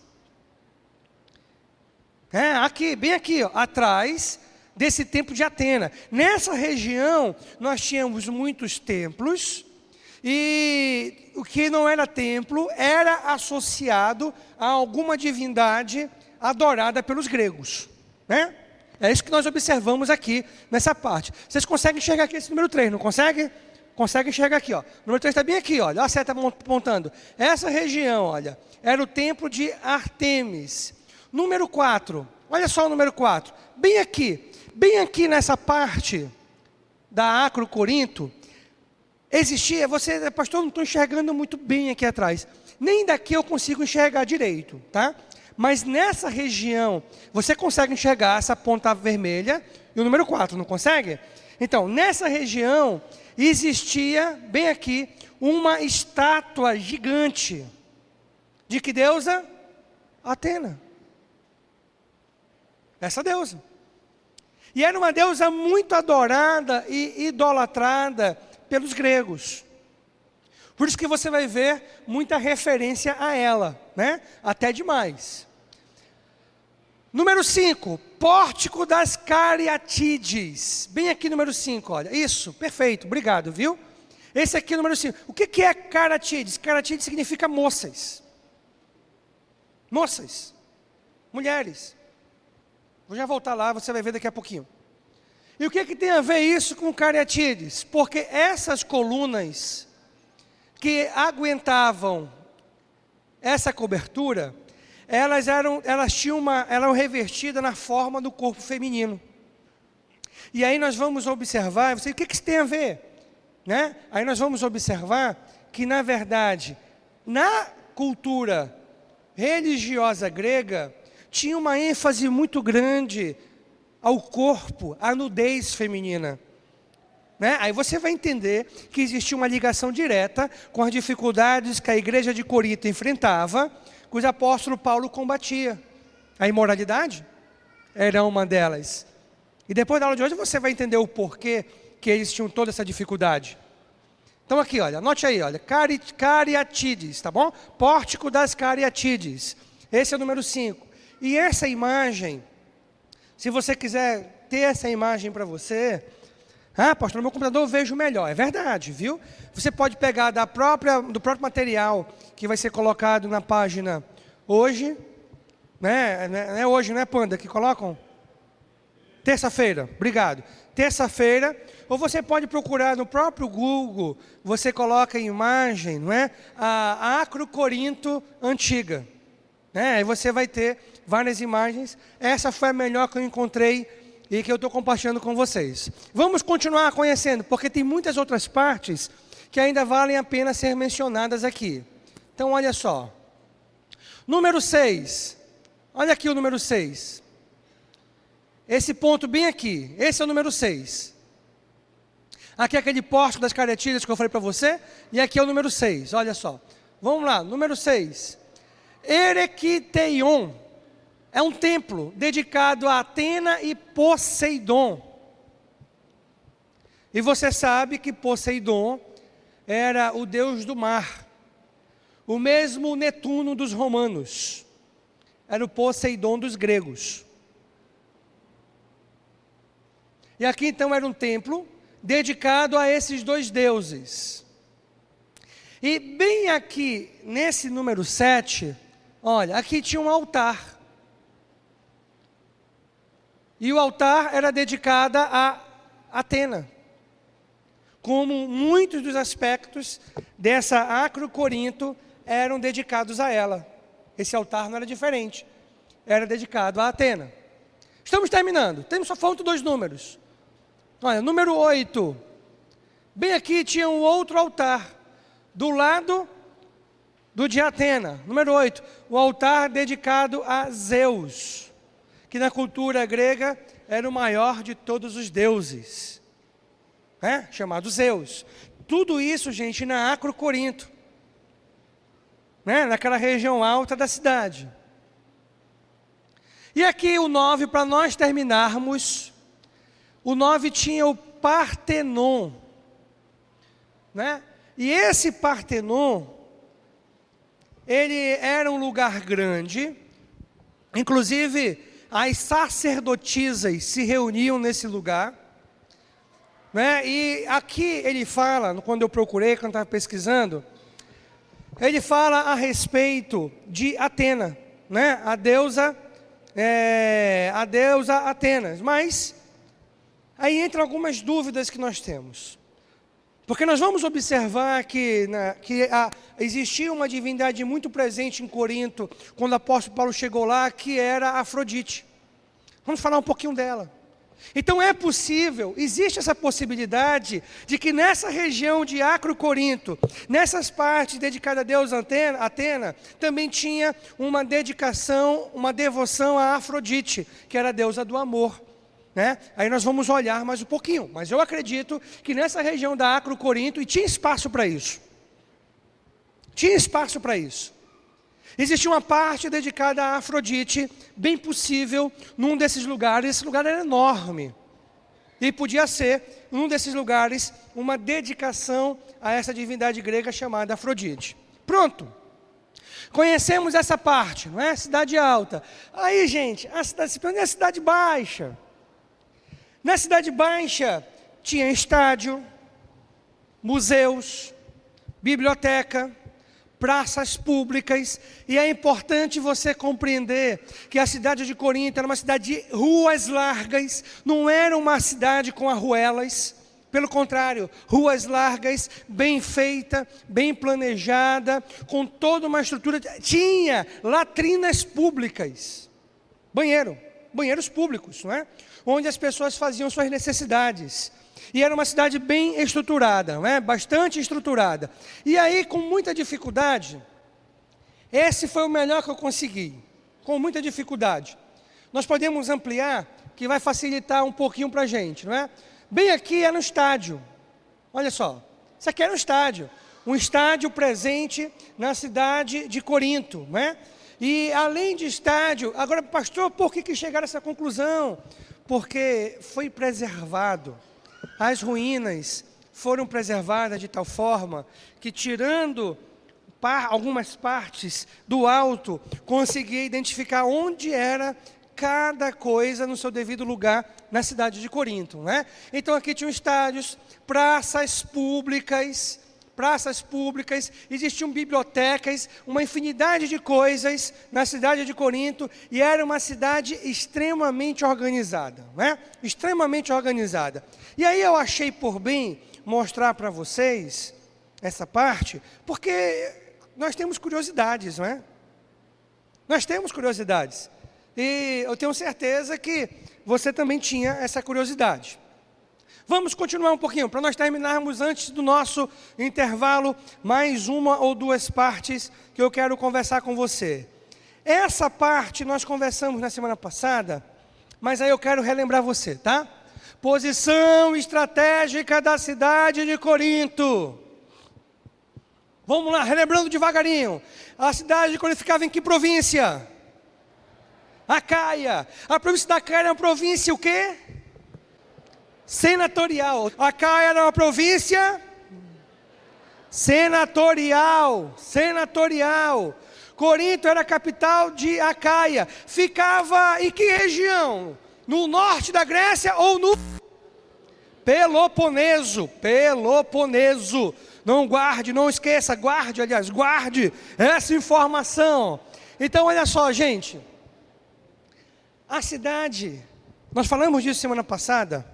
Aqui, bem aqui, ó, atrás desse templo de Atena. Nessa região, nós tínhamos muitos templos, e o que não era templo, era associado a alguma divindade adorada pelos gregos. É isso que nós observamos aqui, nessa parte. Vocês conseguem enxergar aqui esse número 3, não conseguem? Conseguem enxergar aqui, ó. O número 3 está bem aqui, olha a seta apontando. Essa região, olha, era o templo de Artemis. Número 4, olha só o número 4, bem aqui nessa parte da Acro-Corinto, existia, pastor, não estou enxergando muito bem aqui atrás, nem daqui eu consigo enxergar direito, tá? Mas nessa região, você consegue enxergar essa ponta vermelha e o número 4, não consegue? Então, nessa região, existia, bem aqui, uma estátua gigante, de que deusa? Atena. Essa deusa. E era uma deusa muito adorada e idolatrada pelos gregos. Por isso que você vai ver muita referência a ela, até demais. Número 5, Pórtico das Cariátides. Bem aqui número 5, olha. Isso, perfeito, obrigado, viu? Esse aqui é o número 5. O que é Cariátides? Cariátides significa moças. Moças. Mulheres. Vou já voltar lá, você vai ver daqui a pouquinho. E o que tem a ver isso com Cariátides? Porque essas colunas que aguentavam essa cobertura, elas eram revestidas na forma do corpo feminino. E aí nós vamos observar, o que isso tem a ver? Aí nós vamos observar que, na verdade, na cultura religiosa grega, tinha uma ênfase muito grande ao corpo, à nudez feminina. Aí você vai entender que existia uma ligação direta com as dificuldades que a igreja de Corinto enfrentava, que o apóstolo Paulo combatia. A imoralidade era uma delas. E depois da aula de hoje você vai entender o porquê que eles tinham toda essa dificuldade. Então aqui, olha, anote aí, olha, Cariátides, tá bom? Pórtico das Cariátides. Esse é o número 5. E essa imagem, se você quiser ter essa imagem para você, pastor, no meu computador eu vejo melhor. É verdade, viu? Você pode pegar do próprio material que vai ser colocado na página hoje, é hoje, não é, Panda, que colocam? Terça-feira, obrigado. Terça-feira, ou você pode procurar no próprio Google, você coloca a imagem, não é? A Acro-Corinto antiga. Aí você vai ter várias imagens. Essa foi a melhor que eu encontrei e que eu estou compartilhando com vocês. Vamos continuar conhecendo, porque tem muitas outras partes que ainda valem a pena ser mencionadas aqui. Então olha só. Número 6. Olha aqui o número 6. Esse ponto bem aqui. Esse é o número 6. Aqui é aquele pórtico das Cariátides que eu falei para você. E aqui é o número 6. Olha só. Vamos lá. Número 6. Erequiteion. É um templo dedicado a Atena e Poseidon. E você sabe que Poseidon era o deus do mar. O mesmo Netuno dos romanos. Era o Poseidon dos gregos. E aqui então era um templo dedicado a esses dois deuses. E bem aqui, nesse número 7, olha, aqui tinha um altar. E o altar era dedicado a Atena. Como muitos dos aspectos dessa Acro-Corinto eram dedicados a ela. Esse altar não era diferente. Era dedicado a Atena. Estamos terminando. Só faltam 2 números. Olha, número 8. Bem aqui tinha um outro altar. Do lado do de Atena. Número 8. O altar dedicado a Zeus. Que na cultura grega era o maior de todos os deuses. Chamado Zeus. Tudo isso, gente, na Acro-Corinto. Naquela região alta da cidade. E aqui o 9, para nós terminarmos, o 9 tinha o Partenon. E esse Partenon, ele era um lugar grande, inclusive as sacerdotisas se reuniam nesse lugar. E aqui ele fala, quando eu procurei, quando estava pesquisando, ele fala a respeito de Atena, a deusa Atenas. Mas aí entram algumas dúvidas que nós temos. Porque nós vamos observar que existia uma divindade muito presente em Corinto, quando o apóstolo Paulo chegou lá, que era Afrodite. Vamos falar um pouquinho dela. Então é possível, existe essa possibilidade de que nessa região de Acro-Corinto, nessas partes dedicadas a Deus Atena, também tinha uma dedicação, uma devoção a Afrodite, que era a deusa do amor. Aí nós vamos olhar mais um pouquinho, mas eu acredito que nessa região da Acro-Corinto, e tinha espaço para isso. Tinha espaço para isso. Existia uma parte dedicada a Afrodite, bem possível, num desses lugares. Esse lugar era enorme. E podia ser, num desses lugares, uma dedicação a essa divindade grega chamada Afrodite. Pronto. Conhecemos essa parte, não é? Cidade alta. Aí, gente, a cidade baixa. Na cidade baixa, tinha estádio, museus, biblioteca, praças públicas, e é importante você compreender que a cidade de Corinto era uma cidade de ruas largas, não era uma cidade com arruelas, pelo contrário, ruas largas, bem feita, bem planejada, com toda uma estrutura, tinha latrinas públicas, banheiros públicos, não é? Onde as pessoas faziam suas necessidades. E era uma cidade bem estruturada, bastante estruturada. E aí, com muita dificuldade, esse foi o melhor que eu consegui. Com muita dificuldade. Nós podemos ampliar, que vai facilitar um pouquinho para a gente, não é? Bem aqui era um estádio. Olha só, isso aqui era um estádio. Um estádio presente na cidade de Corinto, E além de estádio, agora, pastor, por que chegaram a essa conclusão? Porque foi preservado. As ruínas foram preservadas de tal forma que, tirando algumas partes do alto, conseguia identificar onde era cada coisa no seu devido lugar na cidade de Corinto. Então aqui tinham estádios, praças públicas, existiam bibliotecas, uma infinidade de coisas na cidade de Corinto, e era uma cidade extremamente organizada, extremamente organizada. E aí eu achei por bem mostrar para vocês essa parte, porque nós temos curiosidades, Nós temos curiosidades, e eu tenho certeza que você também tinha essa curiosidade. Vamos continuar um pouquinho, para nós terminarmos antes do nosso intervalo, mais uma ou duas partes que eu quero conversar com você. Essa parte nós conversamos na semana passada, mas aí eu quero relembrar você, tá? Posição estratégica da cidade de Corinto. Vamos lá, relembrando devagarinho. A cidade de Corinto ficava em que província? Acaia. A província da Acaia era uma província o quê? Senatorial. Acaia era uma província senatorial. Corinto era a capital de Acaia. Ficava em que região? No norte da Grécia ou no Peloponeso? Não esqueça, guarde essa informação. Então olha só, gente. A cidade Nós falamos disso semana passada.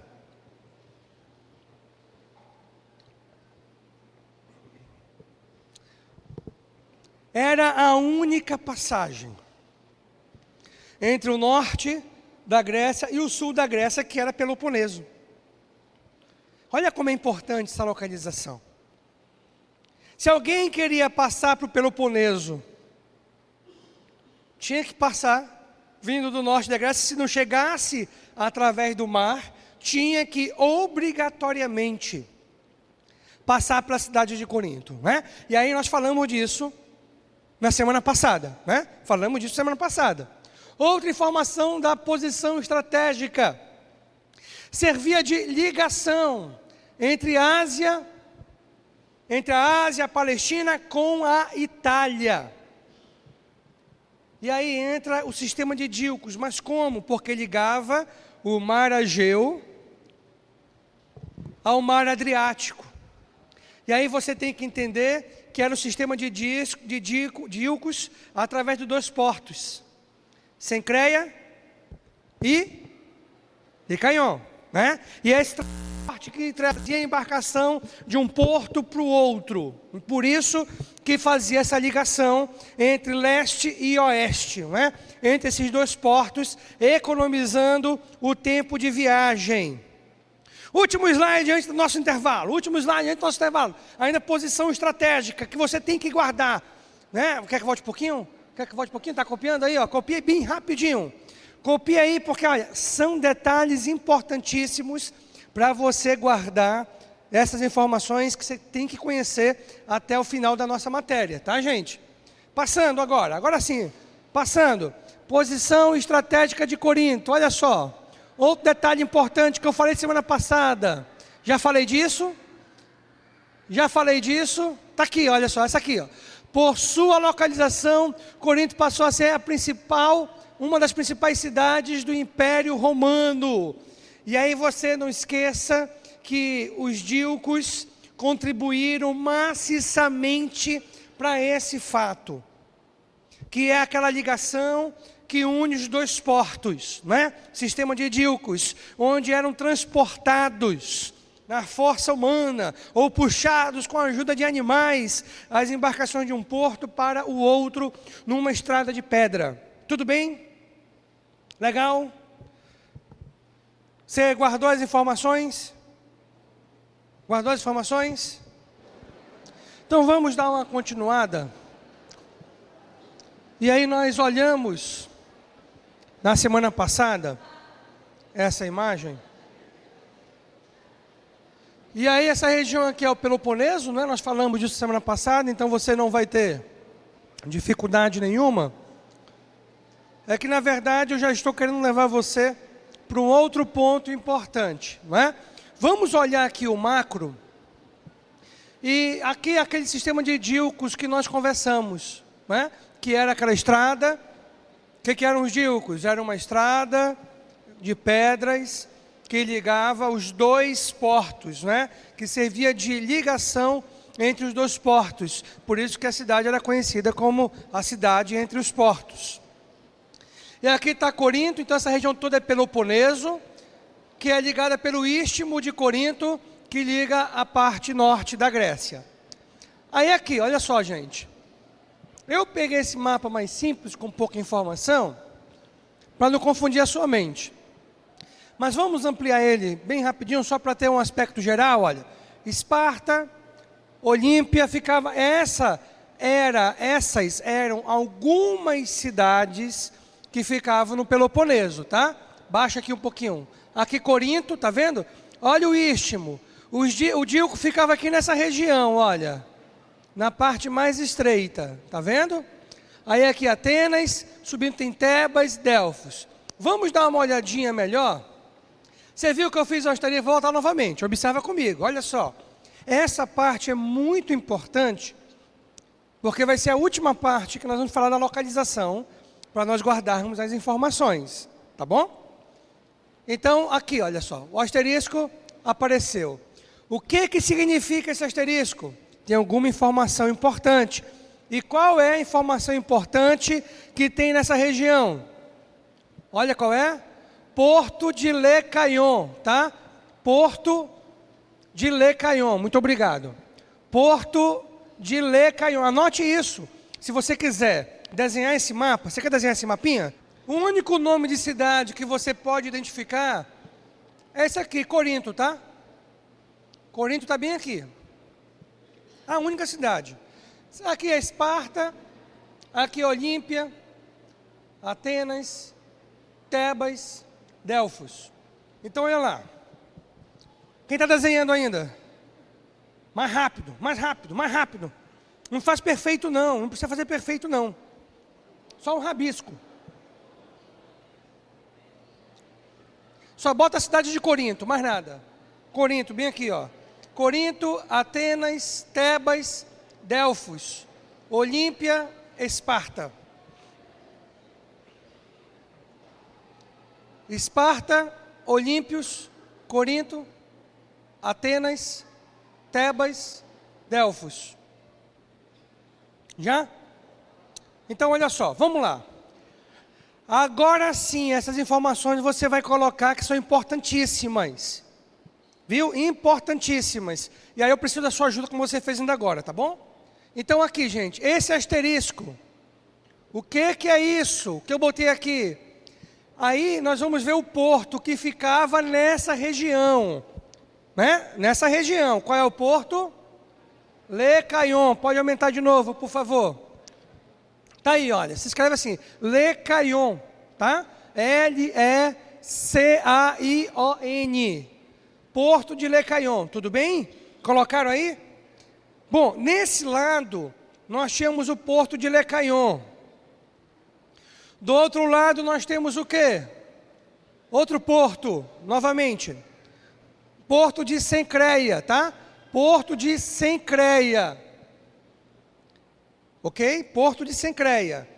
Era a única passagem entre o norte da Grécia e o sul da Grécia, que era Peloponeso. Olha como é importante essa localização. Se alguém queria passar para o Peloponeso, tinha que passar vindo do norte da Grécia. Se não chegasse através do mar, tinha que obrigatoriamente passar pela cidade de Corinto, né? E aí nós falamos disso na semana passada, né? Falamos disso semana passada. Outra informação da posição estratégica. Servia de ligação entre a Ásia, a Palestina com a Itália. E aí entra o sistema de Dílcos. Mas como? Porque ligava o mar Egeu ao mar Adriático. E aí você tem que entender que era o sistema de Dílcos através de 2 portos. Sencreia e Icaion, né? E essa parte que trazia a embarcação de um porto para o outro. Por isso que fazia essa ligação entre leste e oeste, né? Entre esses 2 portos, economizando o tempo de viagem. Último slide antes do nosso intervalo. Ainda posição estratégica que você tem que guardar, né? Quer que volte um pouquinho? Está copiando aí? Ó, copia bem rapidinho. Copia aí, porque olha, são detalhes importantíssimos para você guardar essas informações que você tem que conhecer até o final da nossa matéria, tá, gente? Passando agora sim, posição estratégica de Corinto, olha só. Outro detalhe importante que eu falei semana passada. Já falei disso? Está aqui, olha só, essa aqui, ó. Por sua localização, Corinto passou a ser uma das principais cidades do Império Romano. E aí você não esqueça que os dílcos contribuíram maciçamente para esse fato, que é aquela ligação que une os 2 portos, né? Sistema de dílcos, onde eram transportados na força humana, ou puxados com a ajuda de animais, as embarcações de um porto para o outro, numa estrada de pedra. Tudo bem? Legal? Você guardou as informações? Então vamos dar uma continuada. E aí nós olhamos, na semana passada, essa imagem. E aí essa região aqui é o Peloponeso, né? Nós falamos disso semana passada, então você não vai ter dificuldade nenhuma. É que na verdade eu já estou querendo levar você para um outro ponto importante, né? Vamos olhar aqui o macro. E aqui aquele sistema de dílcos que nós conversamos, né? Que era aquela estrada. O que eram os dílcos? Era uma estrada de pedras que ligava os 2 portos, né? Que servia de ligação entre os 2 portos. Por isso que a cidade era conhecida como a cidade entre os portos. E aqui está Corinto, então essa região toda é Peloponeso, que é ligada pelo Istmo de Corinto, que liga a parte norte da Grécia. Aí aqui, olha só, gente. Eu peguei esse mapa mais simples, com pouca informação, para não confundir a sua mente. Mas vamos ampliar ele bem rapidinho, só para ter um aspecto geral, olha. Esparta, Olímpia, ficava... Essas eram algumas cidades que ficavam no Peloponeso, tá? Baixa aqui um pouquinho. Aqui Corinto, tá vendo? Olha o Istmo. O dílco ficava aqui nessa região, olha. Na parte mais estreita, tá vendo? Aí aqui Atenas, subindo tem Tebas, Delfos. Vamos dar uma olhadinha melhor? Você viu que eu fiz o asterisco? Vou voltar novamente, observa comigo, olha só. Essa parte é muito importante, porque vai ser a última parte que nós vamos falar da localização, para nós guardarmos as informações, tá bom? Então, aqui, olha só, o asterisco apareceu. O que significa esse asterisco? Tem alguma informação importante. E qual é a informação importante que tem nessa região? Olha qual é? Porto de Le Caillon, tá? Porto de Le Caillon, muito obrigado. Porto de Le Caillon, anote isso. Se você quiser desenhar esse mapa, você quer desenhar esse mapinha? O único nome de cidade que você pode identificar é esse aqui, Corinto, tá? Corinto está bem aqui. A única cidade. Aqui é Esparta, aqui é Olímpia, Atenas, Tebas, Delfos. Então, olha lá. Quem está desenhando ainda? Mais rápido, mais rápido, mais rápido. Não faz perfeito não, não precisa fazer perfeito não. Só um rabisco. Só bota a cidade de Corinto, mais nada. Corinto, bem aqui, ó. Corinto, Atenas, Tebas, Delfos, Olímpia, Esparta. Esparta, Olímpios, Corinto, Atenas, Tebas, Delfos. Já? Então, olha só, vamos lá. Agora sim, essas informações você vai colocar que são importantíssimas. Viu? Importantíssimas. E aí eu preciso da sua ajuda como você fez ainda agora, tá bom? Então aqui, gente, esse asterisco. O que é isso que eu botei aqui? Aí nós vamos ver o porto que ficava nessa região. Né? Nessa região. Qual é o porto? Le Caillon. Pode aumentar de novo, por favor. Tá aí, olha. Se escreve assim. Le Caillon. Tá? L-E-C-A-I-O-N. Porto de Le Caillon. Tudo bem? Colocaram aí? Bom, nesse lado, nós temos o porto de Le Caillon. Do outro lado, nós temos o quê? Outro porto, novamente. Porto de Sencreia, tá? Porto de Sencreia. Ok? Porto de Sencreia.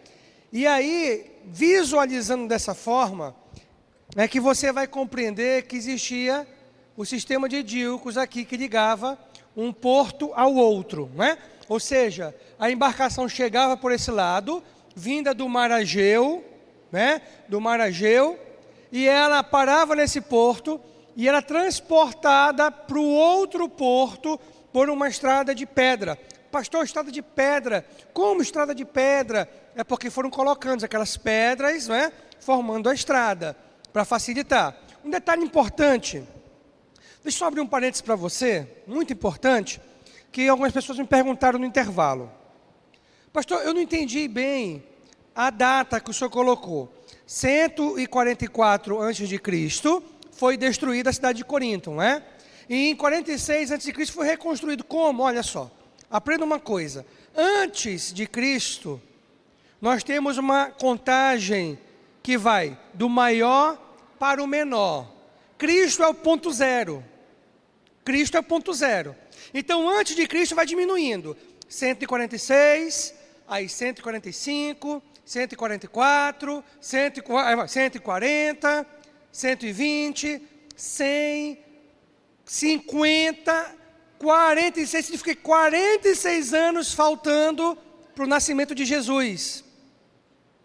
E aí, visualizando dessa forma, é que você vai compreender que existia o sistema de edílicos aqui que ligava um porto ao outro, né? Ou seja, a embarcação chegava por esse lado, vinda do Mar Egeu, né? Do Mar Egeu, e ela parava nesse porto e era transportada para o outro porto por uma estrada de pedra. Pastor, estrada de pedra. Como estrada de pedra? É porque foram colocando aquelas pedras, né? Formando a estrada, para facilitar. Um detalhe importante. Deixa eu abrir um parênteses para você, muito importante, que algumas pessoas me perguntaram no intervalo. Pastor, eu não entendi bem a data que o senhor colocou. 144 a.C. foi destruída a cidade de Corinto, não é? E em 46 a.C. foi reconstruído. Como? Olha só, aprenda uma coisa. Antes de Cristo, nós temos uma contagem que vai do maior para o menor. Cristo é o ponto zero. Cristo é o ponto zero. Então, antes de Cristo vai diminuindo. 146, aí 145, 144, 140, 120, 100, 50, 46. Significa 46 anos faltando para o nascimento de Jesus.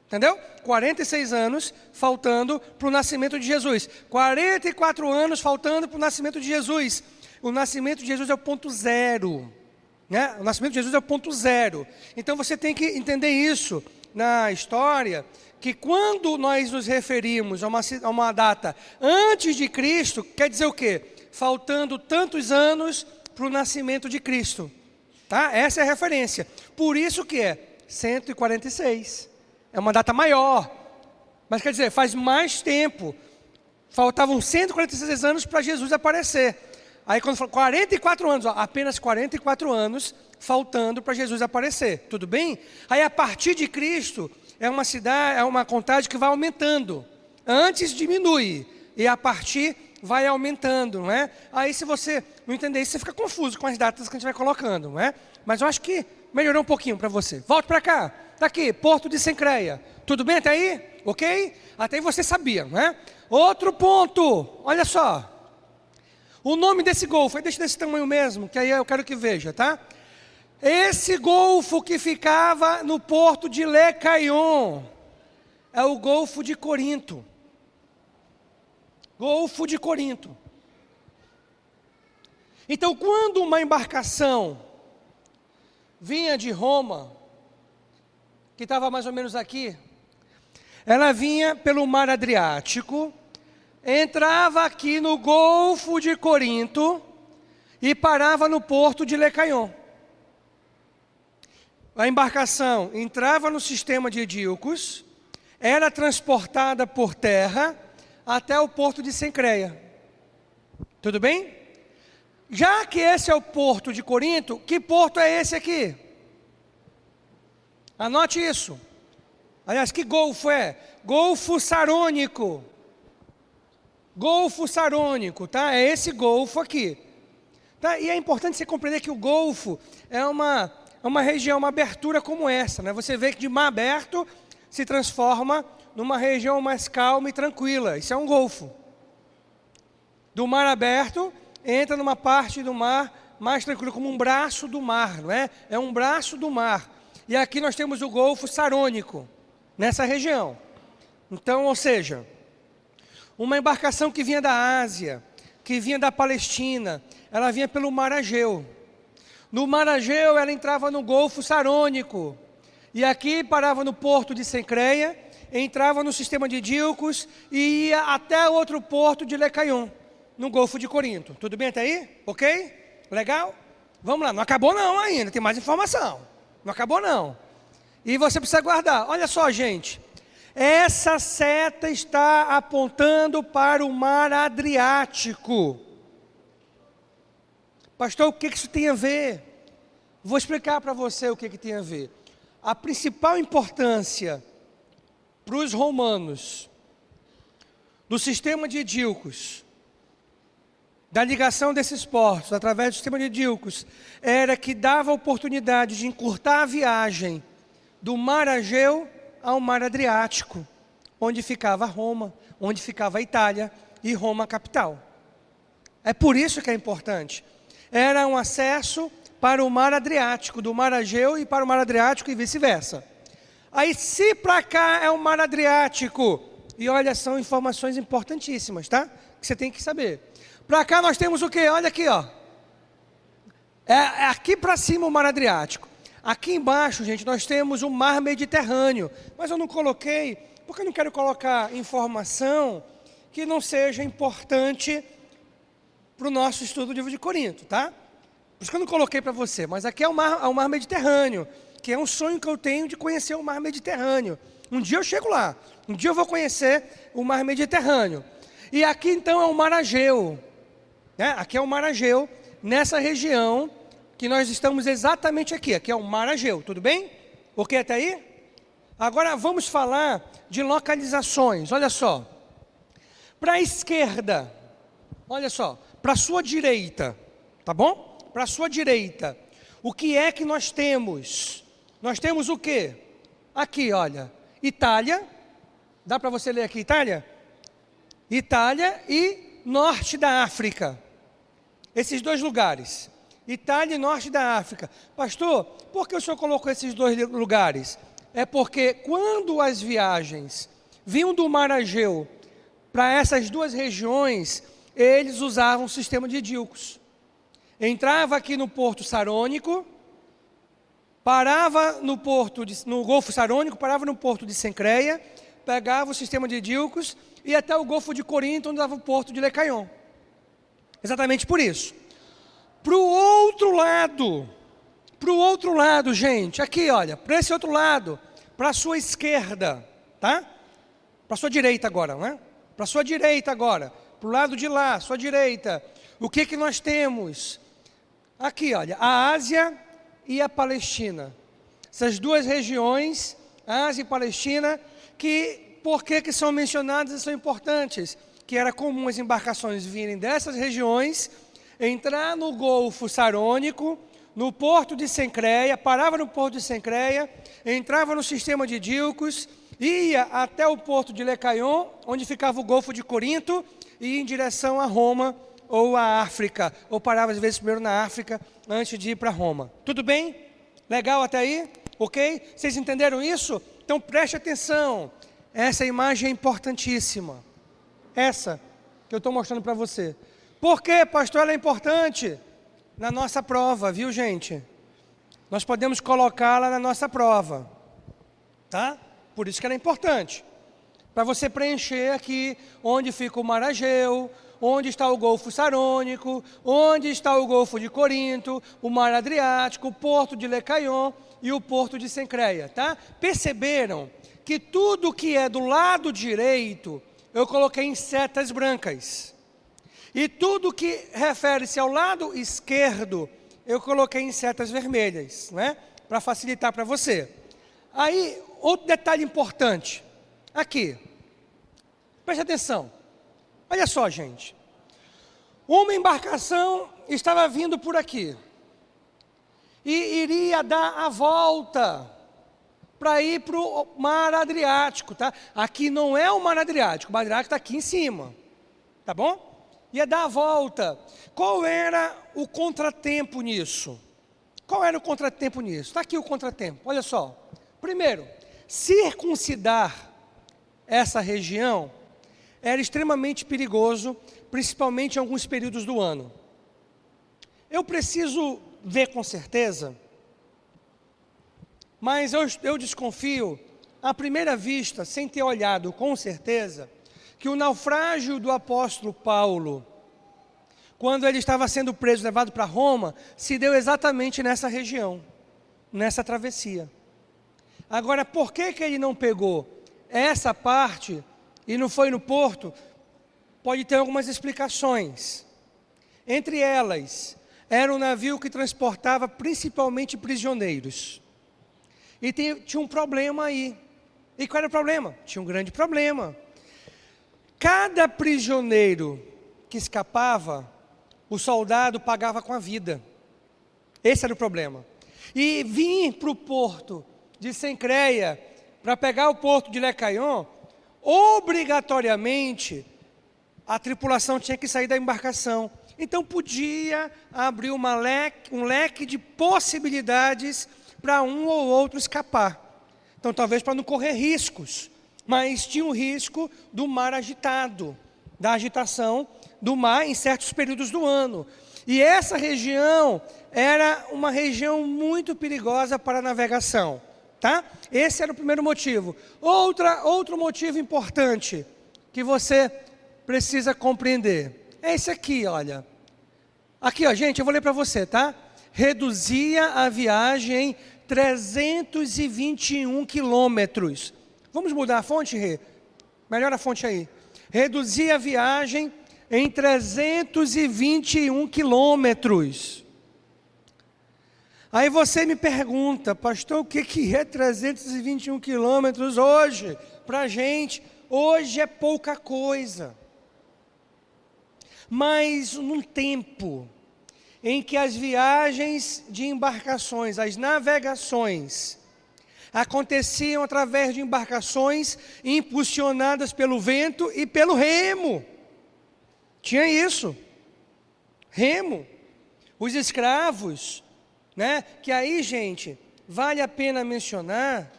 Entendeu? 46 anos faltando para o nascimento de Jesus. 44 anos faltando para o nascimento de Jesus. O nascimento de Jesus é o ponto zero. Né? O nascimento de Jesus é o ponto zero. Então você tem que entender isso na história, que quando nós nos referimos a uma data antes de Cristo, quer dizer o quê? Faltando tantos anos para o nascimento de Cristo. Tá? Essa é a referência. Por isso que é 146. É uma data maior, mas quer dizer, faz mais tempo. Faltavam 146 anos para Jesus aparecer. Aí quando fala 44 anos, ó, apenas 44 anos faltando para Jesus aparecer. Tudo bem? Aí a partir de Cristo, é uma contagem que vai aumentando. Antes diminui, e a partir vai aumentando, não é? Aí se você não entender isso, você fica confuso com as datas que a gente vai colocando, não é? Mas eu acho que melhorou um pouquinho para você. Volta para cá. Está aqui, Porto de Sencreia. Tudo bem até aí? Ok? Até aí você sabia, não é? Outro ponto, olha só. O nome desse golfo, deixa desse tamanho mesmo, que aí eu quero que veja, tá? Esse golfo que ficava no porto de Le Caillon é o Golfo de Corinto. Golfo de Corinto. Então, quando uma embarcação vinha de Roma, que estava mais ou menos aqui, ela vinha pelo mar Adriático, entrava aqui no Golfo de Corinto e parava no porto de Lecaion. A embarcação entrava no sistema de Edíocos, era transportada por terra até o porto de Cencreia. Tudo bem? Já que esse é o porto de Corinto, que porto é esse aqui? Anote isso. Aliás, que golfo é? Golfo Sarônico. Golfo Sarônico, tá? É esse golfo aqui. Tá? E é importante você compreender que o golfo é uma região, uma abertura como essa, né? Você vê que de mar aberto se transforma numa região mais calma e tranquila. Isso é um golfo. Do mar aberto, entra numa parte do mar mais tranquila, como um braço do mar, não é? É um braço do mar. E aqui nós temos o Golfo Sarônico, nessa região. Então, ou seja, uma embarcação que vinha da Ásia, que vinha da Palestina, ela vinha pelo Mar Egeu. No Mar Egeu, ela entrava no Golfo Sarônico. E aqui parava no porto de Cencreia, entrava no sistema de Edíocos e ia até outro porto de Lecaion, no Golfo de Corinto. Tudo bem até aí? Ok? Legal? Vamos lá, não acabou não ainda, tem mais informação. Não acabou não. E você precisa guardar. Olha só, gente. Essa seta está apontando para o Mar Adriático. Pastor, o que isso tem a ver? Vou explicar para você o que tem a ver. A principal importância para os romanos do sistema de Edíocos, da ligação desses portos, através do sistema de Edíocos, era que dava a oportunidade de encurtar a viagem do Mar Egeu ao Mar Adriático, onde ficava Roma, onde ficava a Itália e Roma capital. É por isso que é importante. Era um acesso para o Mar Adriático, do Mar Egeu e para o Mar Adriático e vice-versa. Aí, se para cá é o Mar Adriático, e olha, são informações importantíssimas, tá? Que você tem que saber. Para cá nós temos o quê? Olha aqui, ó. É aqui para cima o Mar Adriático. Aqui embaixo, gente, nós temos o Mar Mediterrâneo. Mas eu não coloquei, porque eu não quero colocar informação que não seja importante para o nosso estudo do livro de Corinto, tá? Por isso que eu não coloquei para você. Mas aqui é o Mar Mediterrâneo, que é um sonho que eu tenho de conhecer o Mar Mediterrâneo. Um dia eu chego lá. Um dia eu vou conhecer o Mar Mediterrâneo. E aqui então é o Mar Egeu. Aqui é o Mar Egeu, nessa região que nós estamos exatamente aqui. Aqui é o Mar Egeu, tudo bem? Ok até aí? Agora vamos falar de localizações, olha só. Para a esquerda, olha só, para a sua direita, tá bom? Para a sua direita, o que é que nós temos? Nós temos o quê? Aqui, olha, Itália, dá para você ler aqui Itália? Itália e norte da África. Esses dois lugares, Itália e norte da África. Pastor, por que o senhor colocou esses dois lugares? É porque quando as viagens vinham do Mar Egeu para essas duas regiões, eles usavam o sistema de Edíocos. Entrava aqui no Porto Sarônico, parava no Golfo Sarônico, parava no Porto de Cencreia, pegava o sistema de Edíocos e até o Golfo de Corinto, onde dava o Porto de Lecaion. Exatamente por isso. Para o outro lado, gente, aqui, olha, para esse outro lado, para a sua esquerda, tá? Para a sua direita agora, não é? Para a sua direita agora, para o lado de lá, sua direita. O que nós temos? Aqui, olha, a Ásia e a Palestina. Essas duas regiões, Ásia e Palestina, por que são mencionadas e são importantes? Que era comum as embarcações virem dessas regiões, entrar no Golfo Sarônico, no Porto de Cencreia, parava no Porto de Cencreia, entrava no sistema de Edíocos, ia até o Porto de Lecaion, onde ficava o Golfo de Corinto, e ia em direção a Roma ou a África, ou parava às vezes primeiro na África, antes de ir para Roma. Tudo bem? Legal até aí? Ok? Vocês entenderam isso? Então preste atenção, essa imagem é importantíssima. Essa que eu estou mostrando para você. Por quê, pastor? Ela é importante na nossa prova, viu, gente? Nós podemos colocá-la na nossa prova, tá? Por isso que ela é importante. Para você preencher aqui onde fica o Mar Egeu, onde está o Golfo Sarônico, onde está o Golfo de Corinto, o Mar Adriático, o Porto de Lecaion e o Porto de Cencreia, tá? Perceberam que tudo que é do lado direito, eu coloquei em setas brancas. E tudo que refere-se ao lado esquerdo, eu coloquei em setas vermelhas, né? Para facilitar para você. Aí, outro detalhe importante. Aqui. Preste atenção. Olha só, gente. Uma embarcação estava vindo por aqui. E iria dar a volta para ir para o Mar Adriático, tá? Aqui não é o Mar Adriático está aqui em cima, tá bom? Ia dar a volta. Qual era o contratempo nisso? Qual era o contratempo nisso? Está aqui o contratempo, olha só. Primeiro, circuncidar essa região era extremamente perigoso, principalmente em alguns períodos do ano. Eu preciso ver com certeza, mas eu desconfio, à primeira vista, sem ter olhado com certeza, que o naufrágio do apóstolo Paulo, quando ele estava sendo preso, levado para Roma, se deu exatamente nessa região, nessa travessia. Agora, por que ele não pegou essa parte e não foi no porto? Pode ter algumas explicações. Entre elas, era um navio que transportava principalmente prisioneiros. E tinha um problema aí. E qual era o problema? Tinha um grande problema. Cada prisioneiro que escapava, o soldado pagava com a vida. Esse era o problema. E vir para o porto de Cencreia, para pegar o porto de Lecaion, obrigatoriamente, a tripulação tinha que sair da embarcação. Então podia abrir um leque de possibilidades para um ou outro escapar. Então talvez para não correr riscos, mas tinha o risco do mar agitado, da agitação do mar em certos períodos do ano. E essa região era uma região muito perigosa para a navegação, tá? Esse era o primeiro motivo. Outro motivo importante que você precisa compreender é esse aqui, olha. Aqui, ó, gente, eu vou ler para você, tá? Reduzia a viagem em 321 quilômetros. Vamos mudar a fonte, Rê? Melhora a fonte aí. Reduzia a viagem em 321 quilômetros. Aí você me pergunta, pastor, o que é 321 quilômetros hoje? Para a gente, hoje é pouca coisa. Mas num tempo em que as viagens de embarcações, as navegações, aconteciam através de embarcações impulsionadas pelo vento e pelo remo. Tinha isso, remo. Os escravos, né? Que aí, gente, vale a pena mencionar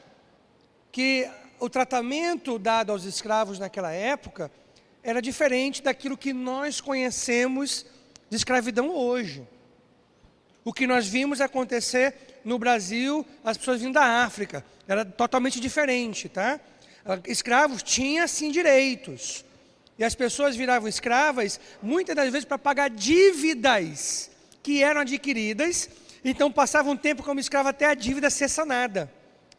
que o tratamento dado aos escravos naquela época era diferente daquilo que nós conhecemos de escravidão hoje. O que nós vimos acontecer no Brasil, as pessoas vindo da África, era totalmente diferente, tá? Escravos tinham, sim, direitos. E as pessoas viravam escravas, muitas das vezes, para pagar dívidas que eram adquiridas. Então, passavam um tempo como escravo até a dívida ser sanada.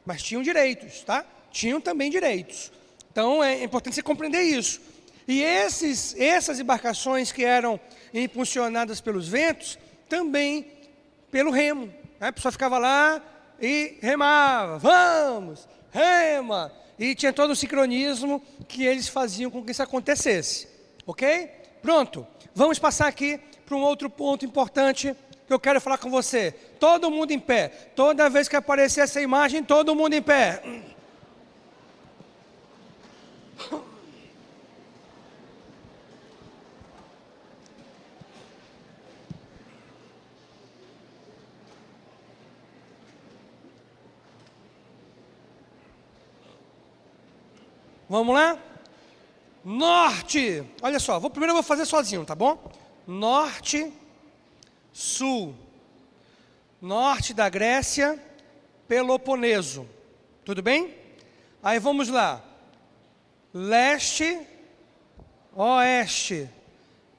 Mas tinham direitos, tá? Tinham também direitos. Então, é importante você compreender isso. E essas embarcações que eram impulsionadas pelos ventos, também pelo remo. A pessoa ficava lá e remava, vamos, rema. E tinha todo o sincronismo que eles faziam com que isso acontecesse. Ok? Pronto. Vamos passar aqui para um outro ponto importante que eu quero falar com você. Todo mundo em pé. Toda vez que aparecer essa imagem, todo mundo em pé. Vamos lá? Norte, olha só, primeiro eu vou fazer sozinho, tá bom? Norte, sul. Norte da Grécia, Peloponeso. Tudo bem? Aí vamos lá. Leste, oeste.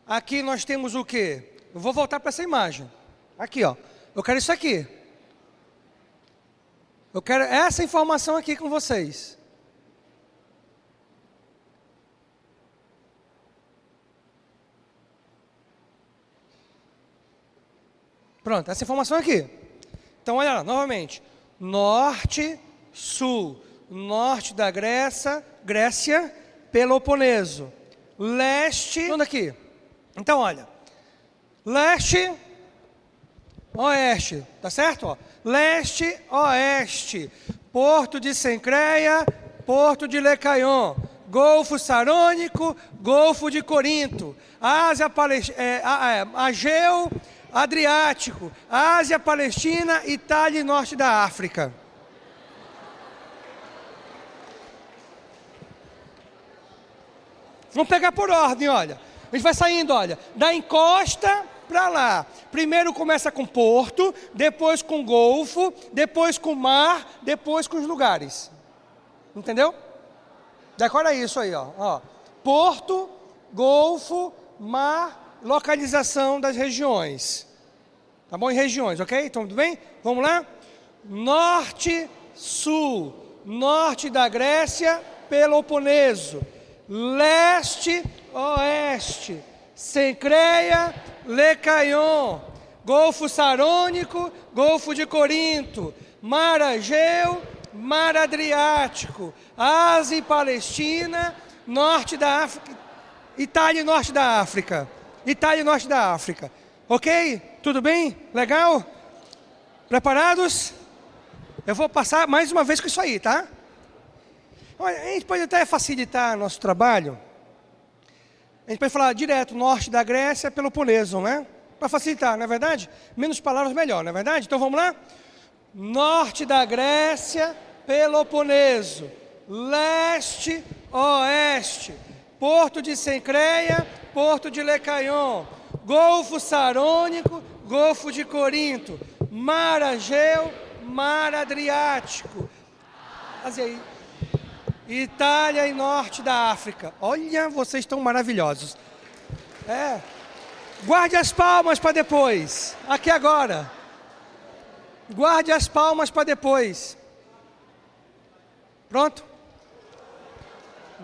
Aqui nós temos o quê? Eu vou voltar para essa imagem. Aqui, ó. Eu quero isso aqui. Eu quero essa informação aqui com vocês. Pronto, essa informação aqui. Então, olha lá, novamente. Norte, sul. Norte da Grécia, Peloponeso. Leste, onde aqui? Então, olha. Leste, oeste, tá certo? Ó. Leste, oeste. Porto de Cencreia, Porto de Lecaion. Golfo Sarônico, Golfo de Corinto. Ásia, Ageu, Adriático, Ásia, Palestina, Itália e Norte da África. Vamos pegar por ordem, olha. A gente vai saindo, olha, da encosta para lá. Primeiro começa com porto, depois com golfo, depois com mar, depois com os lugares. Entendeu? Decora isso aí, ó. Porto, golfo, mar, localização das regiões. Tá bom? Em regiões, ok? Então, tudo bem? Vamos lá? Norte, sul. Norte da Grécia, Peloponeso. Leste, oeste. Cencreia, Lecaion. Golfo Sarônico, Golfo de Corinto. Mar Ageu, Mar Adriático. Ásia e Palestina, Norte da África. Itália e Norte da África. Itália e Norte da África. Ok? Tudo bem? Legal? Preparados? Eu vou passar mais uma vez com isso aí, tá? Olha, a gente pode até facilitar nosso trabalho. A gente pode falar direto, norte da Grécia, Peloponeso, né? Para facilitar, não é verdade? Menos palavras melhor, não é verdade? Então vamos lá? Norte da Grécia, Peloponeso. Leste, oeste. Porto de Cencreia, Porto de Lecaion. Golfo Sarônico, Golfo de Corinto. Mar Ageu, Mar Adriático. Ásia, Itália e Norte da África. Olha, vocês estão maravilhosos. Guarde as palmas para depois. Aqui agora. Guarde as palmas para depois. Pronto?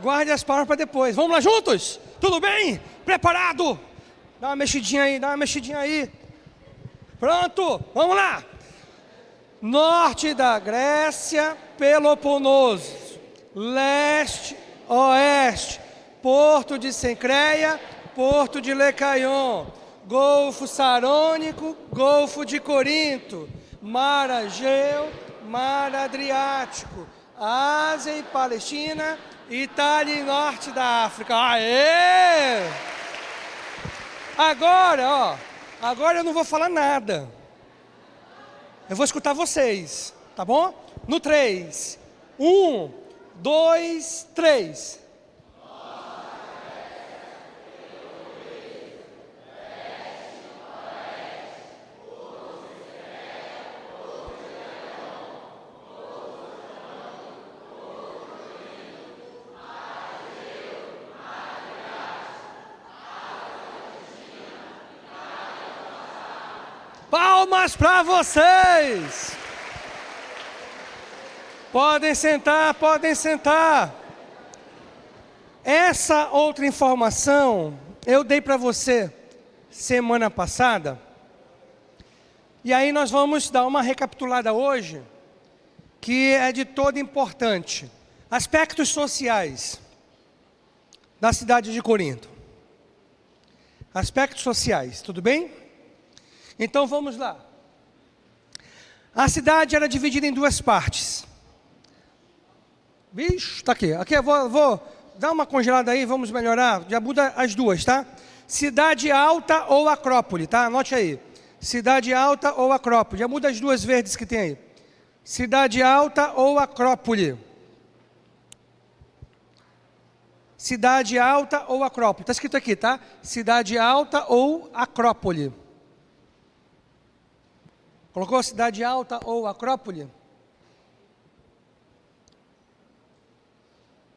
Guarde as palmas para depois. Vamos lá juntos? Tudo bem? Preparado? Dá uma mexidinha aí, dá uma mexidinha aí. Pronto? Vamos lá. Norte da Grécia, Peloponeso. Leste, oeste. Porto de Cencreia, Porto de Lecaion. Golfo Sarônico, Golfo de Corinto. Mar Ageu, Mar Adriático. Ásia e Palestina, Itália e Norte da África. Aê! Agora eu não vou falar nada. Eu vou escutar vocês, tá bom? No 3. 1, 2, 3. Palmas para vocês! Podem sentar, podem sentar. Essa outra informação eu dei para você semana passada. E aí nós vamos dar uma recapitulada hoje, que é de toda importante. Aspectos sociais da cidade de Corinto. Aspectos sociais, tudo bem? Então vamos lá. A cidade era dividida em duas partes. Bicho, está aqui. Aqui eu vou dar uma congelada aí, vamos melhorar. Já muda as duas, tá? Cidade Alta ou Acrópole, tá? Anote aí. Cidade Alta ou Acrópole. Já muda as duas verdes que tem aí. Cidade Alta ou Acrópole. Cidade Alta ou Acrópole. Está escrito aqui, tá? Cidade Alta ou Acrópole. Colocou Cidade Alta ou Acrópole?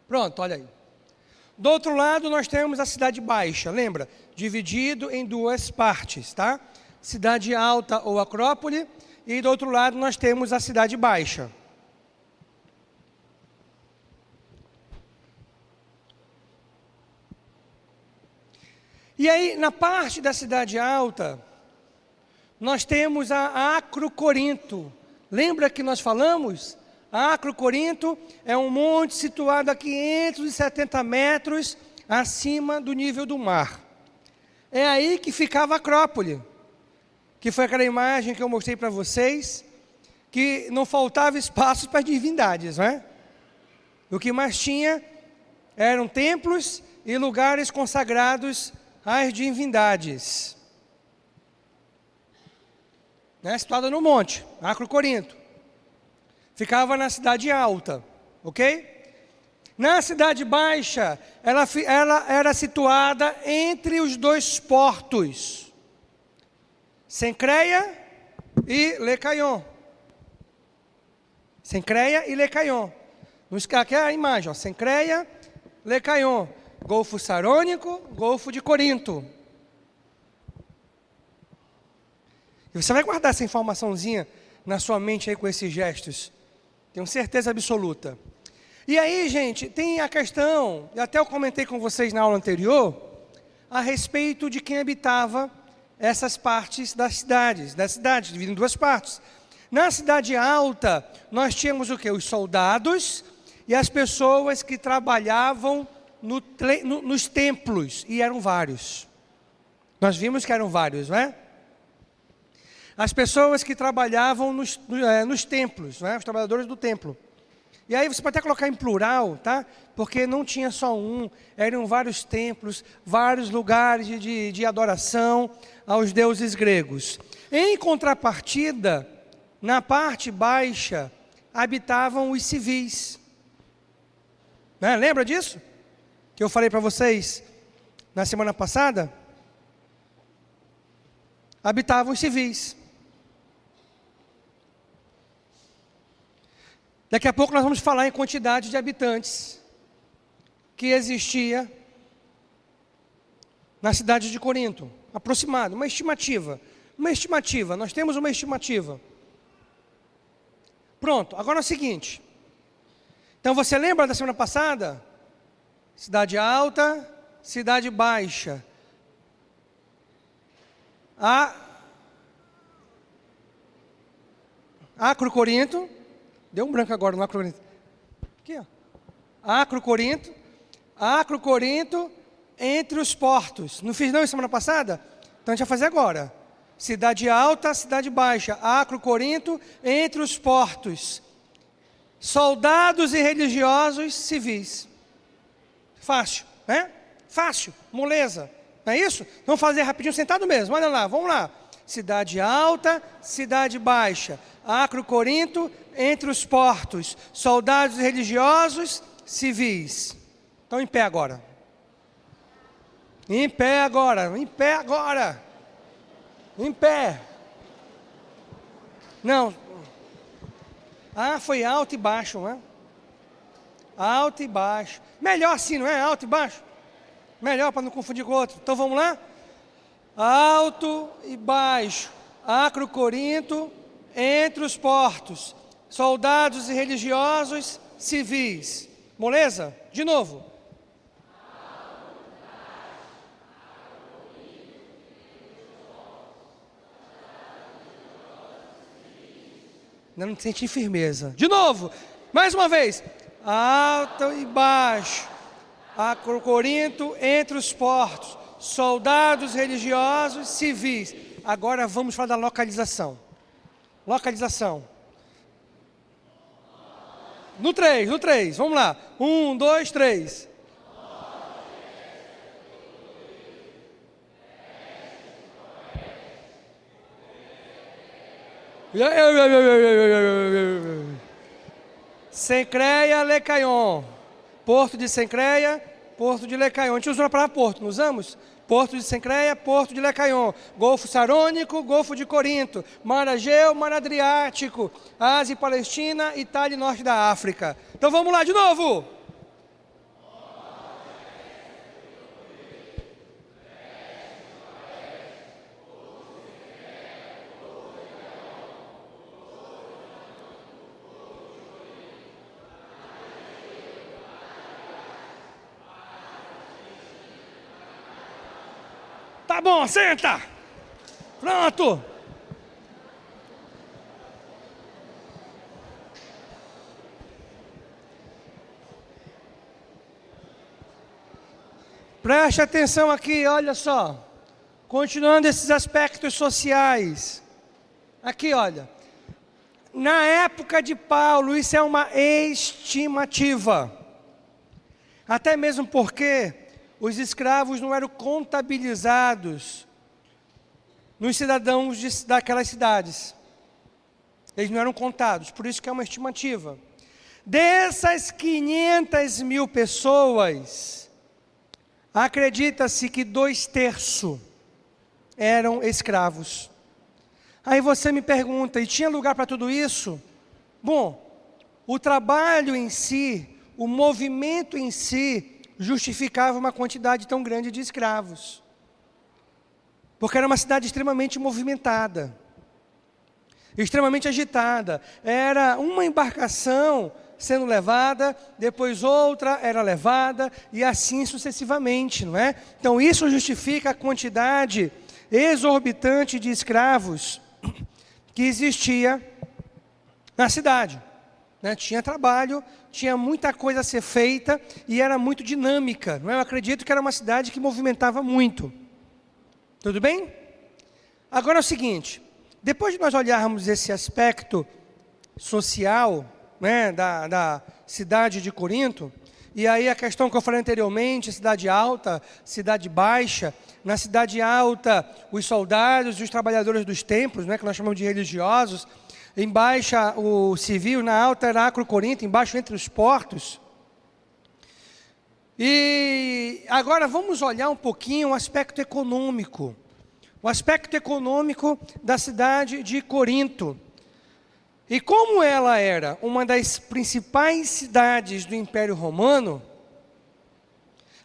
Pronto, olha aí. Do outro lado, nós temos a Cidade Baixa, lembra? Dividido em duas partes, tá? Cidade Alta ou Acrópole, e do outro lado nós temos a Cidade Baixa. E aí, na parte da Cidade Alta, nós temos a Acrocorinto. Lembra que nós falamos? A Acrocorinto é um monte situado a 570 metros acima do nível do mar. É aí que ficava a Acrópole, que foi aquela imagem que eu mostrei para vocês, que não faltava espaço para as divindades, não é? O que mais tinha eram templos e lugares consagrados às divindades. Situada no monte, Acrocorinto. Ficava na Cidade Alta, ok? Na Cidade Baixa, ela era situada entre os dois portos, Cencreia e Lecaion. Cencreia e Lecaion. Aqui é a imagem, ó, Cencreia, Lecaion, Golfo Sarônico, Golfo de Corinto. E você vai guardar essa informaçãozinha na sua mente aí com esses gestos. Tenho certeza absoluta. E aí, gente, tem a questão, e até eu comentei com vocês na aula anterior, a respeito de quem habitava essas partes da cidade, dividido em duas partes. Na Cidade Alta, nós tínhamos o quê? Os soldados e as pessoas que trabalhavam nos templos, e eram vários. Nós vimos que eram vários, não é? As pessoas que trabalhavam nos templos, né? Os trabalhadores do templo. E aí você pode até colocar em plural, tá? Porque não tinha só um, eram vários templos, vários lugares de adoração aos deuses gregos. Em contrapartida, na parte baixa, habitavam os civis. Né? Lembra disso? Que eu falei para vocês na semana passada? Habitavam os civis. Daqui a pouco nós vamos falar em quantidade de habitantes que existia na cidade de Corinto. Aproximado, uma estimativa. Uma estimativa, nós temos uma estimativa. Pronto, agora é o seguinte. Então você lembra da semana passada? Cidade Alta, Cidade Baixa. Acrocorinto. Deu um branco agora no Acrocorinto. Aqui, ó. Acrocorinto. Acrocorinto entre os portos. Não fiz não isso semana passada? Então a gente vai fazer agora. Cidade Alta, Cidade Baixa. Acrocorinto entre os portos. Soldados e religiosos civis. Fácil, né? Fácil, moleza. Não é isso? Vamos fazer rapidinho, sentado mesmo. Olha lá, vamos lá. Cidade Alta, Cidade Baixa. Acrocorinto entre os portos, soldados religiosos, civis. Então, em pé agora. Em pé agora, em pé agora. Em pé. Não. Foi alto e baixo, não é? Alto e baixo. Melhor assim, não é? Alto e baixo. Melhor para não confundir com o outro. Então, vamos lá? Alto e baixo. Acrocorinto entre os portos, soldados e religiosos, civis. Moleza? De novo. Não senti firmeza. De novo. Mais uma vez. Alto e baixo. Acrocorinto entre os portos, soldados religiosos, civis. Agora vamos falar da localização. Localização. No 3, vamos lá. 1, 2, 3. Cencreia, Lecaion. Porto de Cencreia Porto de Lecaion. A gente usa a palavra porto, não usamos? Porto de Sencreia, Porto de Lecaion. Golfo Sarônico, Golfo de Corinto. Mar Egeu, Mar Adriático. Ásia e Palestina, Itália e Norte da África. Então vamos lá de novo. Tá bom, senta! Pronto! Preste atenção aqui, olha só. Continuando esses aspectos sociais. Aqui, olha. Na época de Paulo, isso é uma estimativa. Até mesmo porque os escravos não eram contabilizados nos cidadãos daquelas cidades. Eles não eram contados, por isso que é uma estimativa. Dessas 500 mil pessoas, acredita-se que 2/3 eram escravos. Aí você me pergunta, e tinha lugar para tudo isso? Bom, o trabalho em si, o movimento em si, justificava uma quantidade tão grande de escravos. Porque era uma cidade extremamente movimentada, extremamente agitada. Era uma embarcação sendo levada, depois outra era levada, e assim sucessivamente, não é? Então isso justifica a quantidade exorbitante de escravos que existia na cidade. Tinha trabalho, tinha muita coisa a ser feita e era muito dinâmica. Não é? Eu acredito que era uma cidade que movimentava muito. Tudo bem? Agora é o seguinte, depois de nós olharmos esse aspecto social, né, da cidade de Corinto, e aí a questão que eu falei anteriormente, cidade alta, cidade baixa. Na cidade alta, os soldados e os trabalhadores dos templos, né, que nós chamamos de religiosos. Embaixo o civil, na alta era Acro Corinto, embaixo entre os portos. E agora vamos olhar um pouquinho o aspecto econômico. O aspecto econômico da cidade de Corinto. E como ela era uma das principais cidades do Império Romano,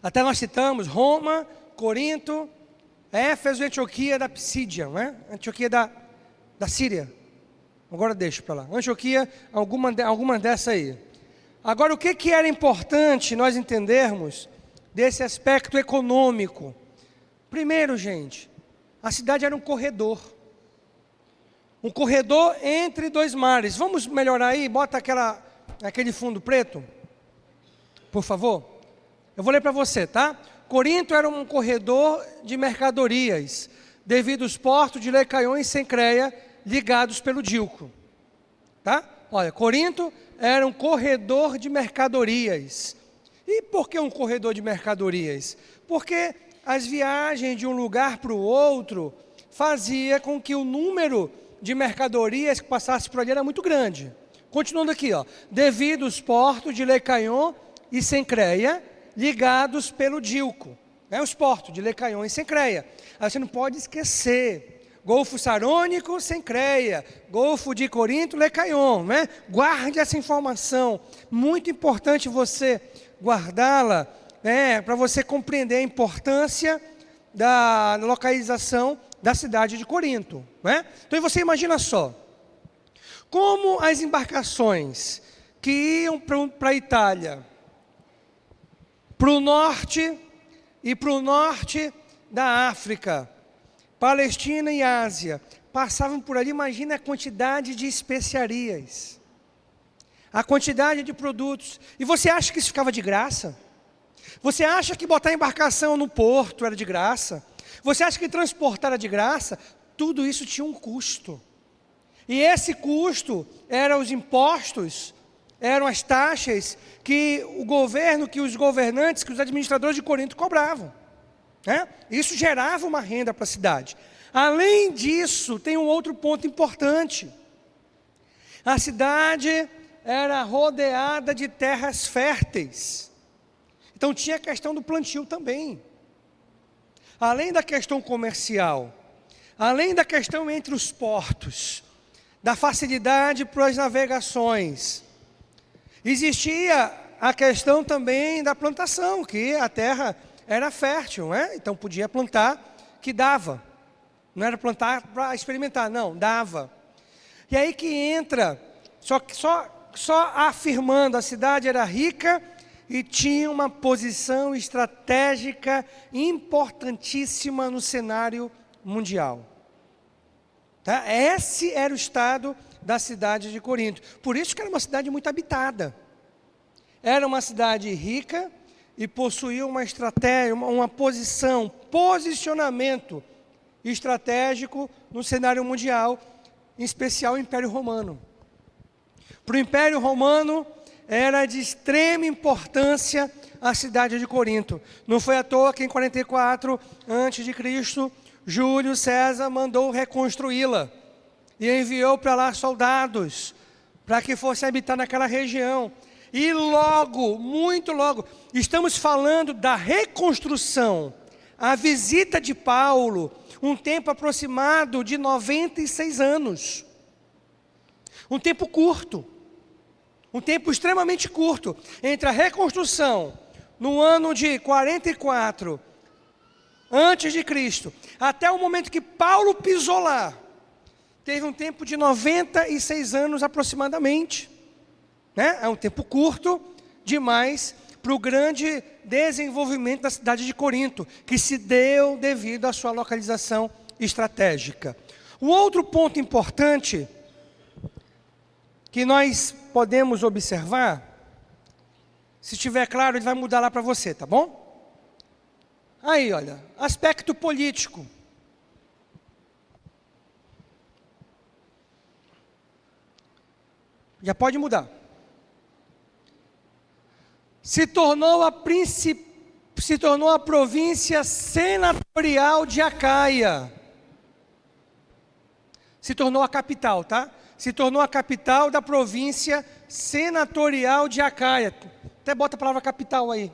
até nós citamos Roma, Corinto, Éfeso e Antioquia da Psídia, né? Antioquia da Síria. Agora deixa para lá. Antioquia, alguma dessa aí. Agora, o que era importante nós entendermos desse aspecto econômico? Primeiro, gente, a cidade era um corredor. Um corredor entre dois mares. Vamos melhorar aí? Bota aquele fundo preto, por favor. Eu vou ler para você, tá? Corinto era um corredor de mercadorias, devido aos portos de Lecaion e Sencreia, ligados pelo Dilco, tá? Olha, Corinto era um corredor de mercadorias. E por que um corredor de mercadorias? Porque as viagens de um lugar para o outro fazia com que o número de mercadorias que passasse por ali era muito grande. Continuando aqui, ó, devido aos portos de Lecaion e Sencreia, ligados pelo Dilco, né? Os portos de Lecaion e Sencreia. Aí você não pode esquecer. Golfo Sarônico, Sencreia, Golfo de Corinto, Lecaion, né? Guarde essa informação, muito importante você guardá-la, né? Para você compreender a importância da localização da cidade de Corinto, né? Então você imagina só, como as embarcações que iam para a Itália, para o norte e para o norte da África, Palestina e Ásia, passavam por ali, imagina a quantidade de especiarias, a quantidade de produtos. E você acha que isso ficava de graça? Você acha que botar embarcação no porto era de graça? Você acha que transportar era de graça? Tudo isso tinha um custo. E esse custo eram os impostos, eram as taxas que o governo, que os governantes, que os administradores de Corinto cobravam. Isso gerava uma renda para a cidade. Além disso, tem um outro ponto importante. A cidade era rodeada de terras férteis. Então tinha a questão do plantio também. Além da questão comercial, além da questão entre os portos, da facilidade para as navegações, existia a questão também da plantação, que a terra era fértil, né? Então podia plantar, que dava. Não era plantar para experimentar, não, dava. E aí que entra, só afirmando, a cidade era rica e tinha uma posição estratégica importantíssima no cenário mundial. Tá? Esse era o estado da cidade de Corinto. Por isso que era uma cidade muito habitada. Era uma cidade rica e possuía uma estratégia, uma posicionamento estratégico no cenário mundial, em especial o Império Romano. Para o Império Romano, era de extrema importância a cidade de Corinto. Não foi à toa que em 44 a.C., Júlio César mandou reconstruí-la e enviou para lá soldados, para que fossem habitar naquela região. E logo, muito logo, estamos falando da reconstrução, a visita de Paulo, um tempo aproximado de 96 anos. Um tempo curto, um tempo extremamente curto, entre a reconstrução, no ano de 44 antes de Cristo, até o momento que Paulo pisou lá, teve um tempo de 96 anos aproximadamente, né? É um tempo curto demais para o grande desenvolvimento da cidade de Corinto, que se deu devido à sua localização estratégica. O outro ponto importante que nós podemos observar, se estiver claro, ele vai mudar lá para você, tá bom? Aí, olha, aspecto político. Já pode mudar. Se tornou a província senatorial de Acaia. Se tornou a capital, tá? Se tornou a capital da província senatorial de Acaia. Até bota a palavra capital aí.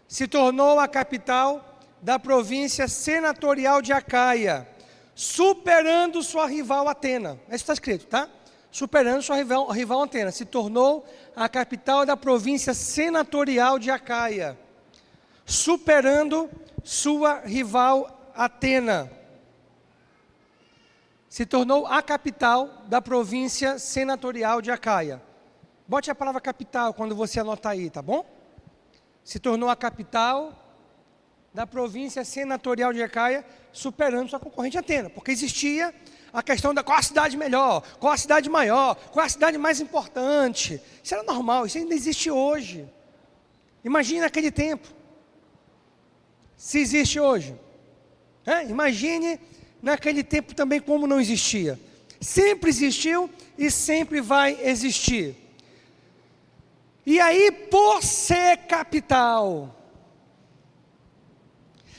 Se tornou a capital da província senatorial de Acaia, superando sua rival Atena. Isso está escrito, tá? Superando sua rival Atena. Se tornou a capital da província senatorial de Acaia, superando sua rival Atena. Se tornou a capital da província senatorial de Acaia. Bote a palavra capital quando você anotar aí, tá bom? Se tornou a capital da província senatorial de Acaia, superando sua concorrente Atena, porque existia a questão da qual a cidade melhor, qual a cidade maior, qual a cidade mais importante. Isso era normal, isso ainda existe hoje. Imagine naquele tempo, se existe hoje. Imagine naquele tempo também como não existia. Sempre existiu e sempre vai existir. E aí, por ser capital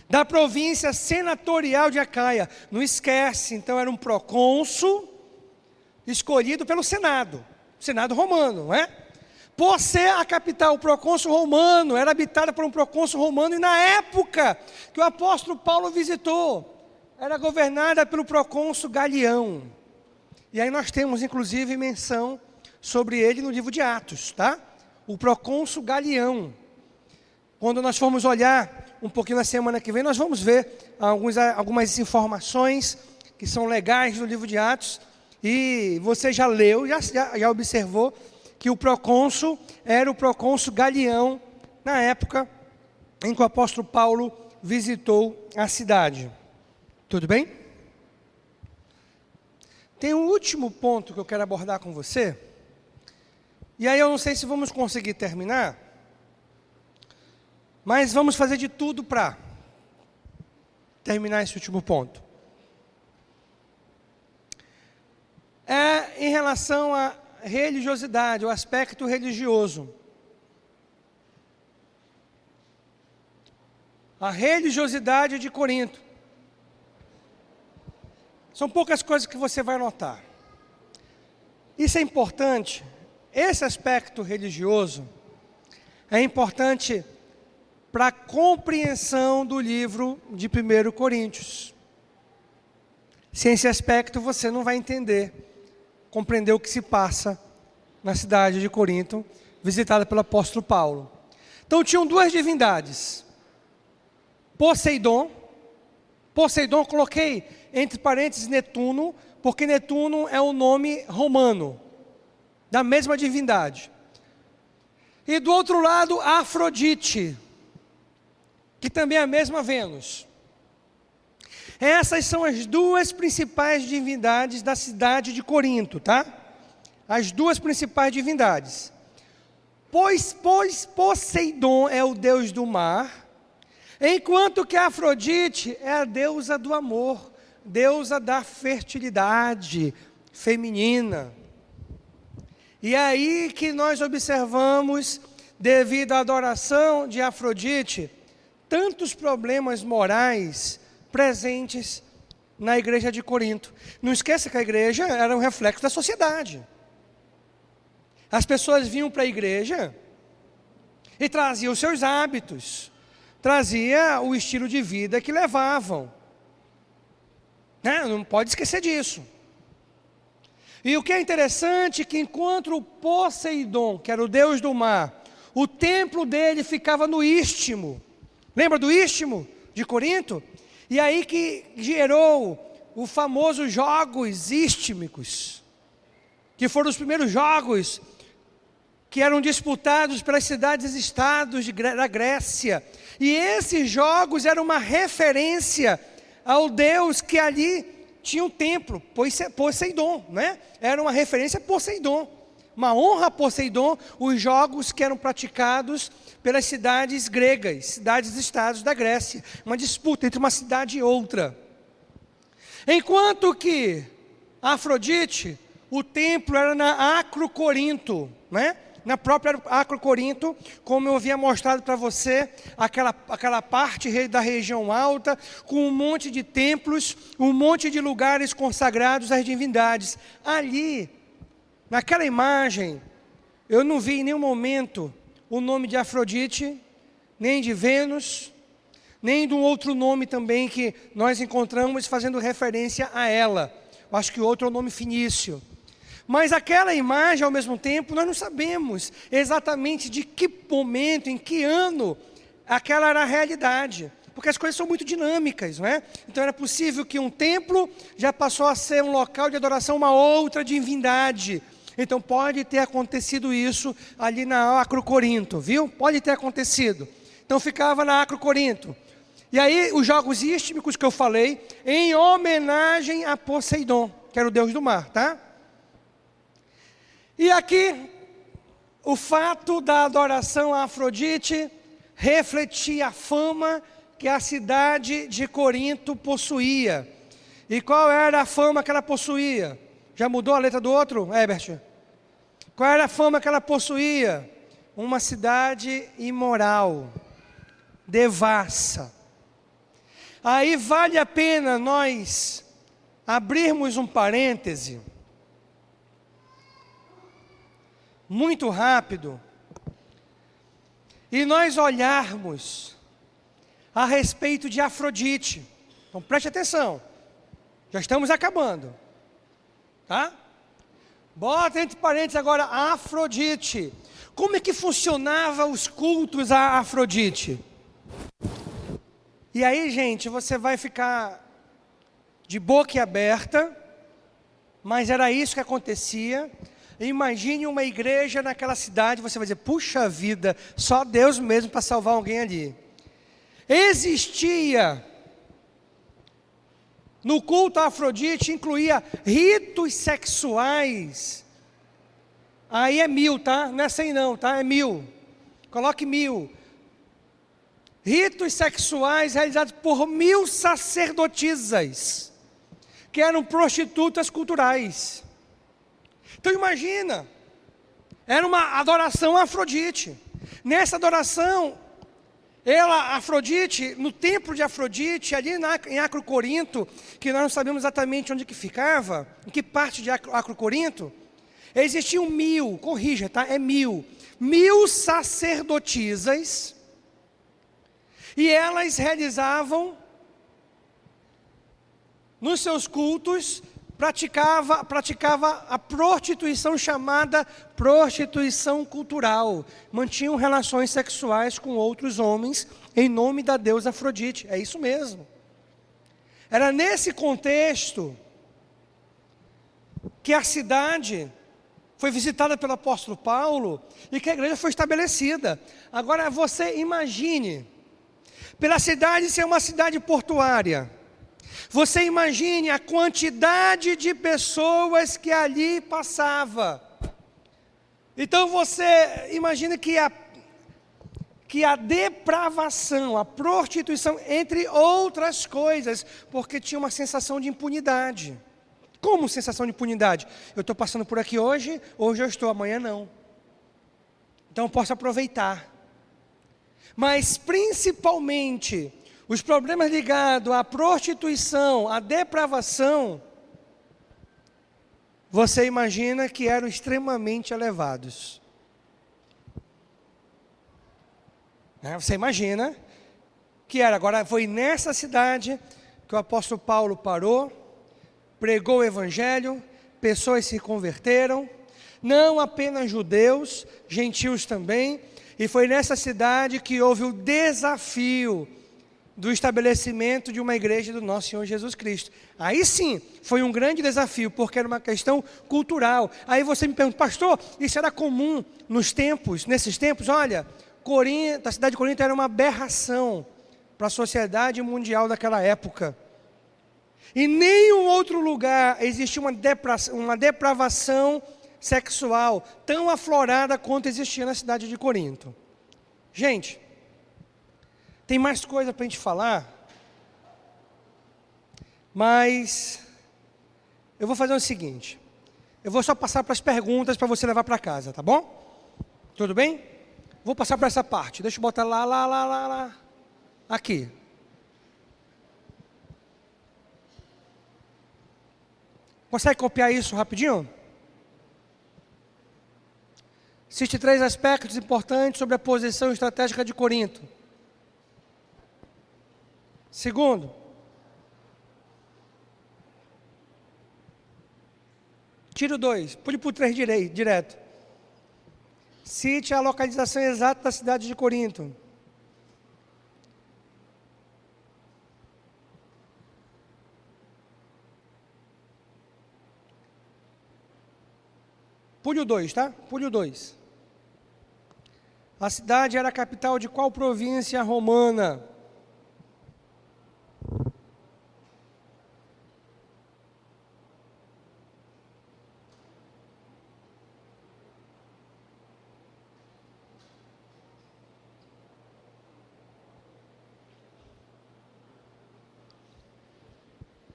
da província senatorial de Acaia, não esquece, então era um procônsul escolhido pelo Senado romano, não é? Por ser a capital, o procônsul romano, era habitada por um procônsul romano, e na época que o apóstolo Paulo visitou, era governada pelo procônsul Galião. E aí nós temos inclusive menção sobre ele no livro de Atos, tá? O procônsul Galião. Quando nós formos olhar um pouquinho na semana que vem, nós vamos ver algumas informações que são legais no livro de Atos. E você já leu, já observou que o procônsul era o procônsul Galião, na época em que o apóstolo Paulo visitou a cidade. Tudo bem? Tem um último ponto que eu quero abordar com você. E aí eu não sei se vamos conseguir terminar, mas vamos fazer de tudo para terminar esse último ponto. É em relação à religiosidade, o aspecto religioso. A religiosidade de Corinto. São poucas coisas que você vai notar. Isso é importante. Esse aspecto religioso é importante para a compreensão do livro de 1 Coríntios. Sem esse aspecto, você não vai compreender o que se passa na cidade de Corinto, visitada pelo apóstolo Paulo. Então, tinham duas divindades. Poseidon, eu coloquei entre parênteses Netuno, porque Netuno é o nome romano, da mesma divindade. E do outro lado, Afrodite, que também é a mesma Vênus. Essas são as duas principais divindades da cidade de Corinto, tá? As duas principais divindades. Pois Poseidon é o deus do mar, enquanto que Afrodite é a deusa do amor, deusa da fertilidade feminina. E é aí que nós observamos, devido à adoração de Afrodite, tantos problemas morais presentes na igreja de Corinto. Não esqueça que a igreja era um reflexo da sociedade. As pessoas vinham para a igreja e traziam os seus hábitos, trazia o estilo de vida que levavam. Não pode esquecer disso. E o que é interessante é que enquanto o Poseidon, que era o deus do mar, o templo dele ficava no Istmo. Lembra do Istmo de Corinto? E aí que gerou os famosos Jogos Istmicos, que foram os primeiros jogos que eram disputados pelas cidades-estados da Grécia. E esses jogos eram uma referência ao Deus que ali tinha um templo, Poseidon, né? Era uma referência a Poseidon, uma honra a Poseidon, os jogos que eram praticados pelas cidades gregas, cidades-estados da Grécia, uma disputa entre uma cidade e outra. Enquanto que Afrodite, o templo era na Acrocorinto, né? Na própria Acrocorinto, como eu havia mostrado para você, aquela parte da região alta, com um monte de templos, um monte de lugares consagrados às divindades. Ali, naquela imagem, eu não vi em nenhum momento o nome de Afrodite, nem de Vênus, nem de um outro nome também que nós encontramos fazendo referência a ela. Eu acho que o outro é o nome fenício. Mas aquela imagem, ao mesmo tempo, nós não sabemos exatamente de que momento, em que ano, aquela era a realidade. Porque as coisas são muito dinâmicas, não é? Então era possível que um templo já passou a ser um local de adoração a uma outra divindade. Então pode ter acontecido isso ali na Acrocorinto, viu? Pode ter acontecido. Então ficava na Acrocorinto. E aí os jogos istmicos que eu falei, em homenagem a Poseidon, que era o deus do mar, tá? E aqui, o fato da adoração a Afrodite refletia a fama que a cidade de Corinto possuía. E qual era a fama que ela possuía? Já mudou a letra do outro, Herbert? Qual era a fama que ela possuía? Uma cidade imoral, devassa. Aí vale a pena nós abrirmos um parêntese, muito rápido, e nós olharmos a respeito de Afrodite. Então preste atenção, já estamos acabando, tá? Bota entre parênteses agora Afrodite. Como é que funcionava os cultos a Afrodite? E aí, gente, você vai ficar de boca aberta, mas era isso que acontecia. Imagine uma igreja naquela cidade, você vai dizer, puxa vida, só Deus mesmo para salvar alguém ali. Existia, no culto a Afrodite, incluía ritos sexuais. Aí é 1000, tá? Não é 100 não, tá? É 1000. Coloque 1000. Ritos sexuais realizados por 1000 sacerdotisas, que eram prostitutas culturais. Então imagina, era uma adoração a Afrodite. Nessa adoração, Afrodite, no templo de Afrodite, ali em Acrocorinto, que nós não sabemos exatamente onde que ficava, em que parte de Acrocorinto, existiam 1000, corrija, tá? É 1000 sacerdotisas, E elas realizavam, nos seus cultos, praticava a prostituição chamada prostituição cultural. Mantinham relações sexuais com outros homens em nome da deusa Afrodite. É isso mesmo. Era nesse contexto que a cidade foi visitada pelo apóstolo Paulo e que a igreja foi estabelecida. Agora você imagine, pela cidade ser uma cidade portuária, você imagine a quantidade de pessoas que ali passava. Então você imagina que a depravação, a prostituição, entre outras coisas, porque tinha uma sensação de impunidade. Como sensação de impunidade? Eu estou passando por aqui hoje eu estou, amanhã não. Então eu posso aproveitar. Mas principalmente, os problemas ligados à prostituição, à depravação, você imagina que eram extremamente elevados. Você imagina que era. Agora foi nessa cidade que o apóstolo Paulo parou, pregou o evangelho, pessoas se converteram, não apenas judeus, gentios também, e foi nessa cidade que houve o desafio do estabelecimento de uma igreja do nosso Senhor Jesus Cristo. Aí sim, foi um grande desafio, porque era uma questão cultural. Aí você me pergunta, pastor, isso era comum nesses tempos? Olha, a cidade de Corinto era uma aberração para a sociedade mundial daquela época. Em nenhum outro lugar existia uma depravação sexual tão aflorada quanto existia na cidade de Corinto. Gente, tem mais coisa para a gente falar, mas eu vou fazer o seguinte, eu vou só passar para as perguntas para você levar para casa, tá bom? Tudo bem? Vou passar para essa parte, deixa eu botar lá, aqui. Consegue copiar isso rapidinho? Cite 3 aspectos importantes sobre a posição estratégica de Corinto. Segundo, tira o 2, pule para o 3 direto. Cite a localização exata da cidade de Corinto. Pule o 2, tá? Pule o 2. A cidade era a capital de qual província romana?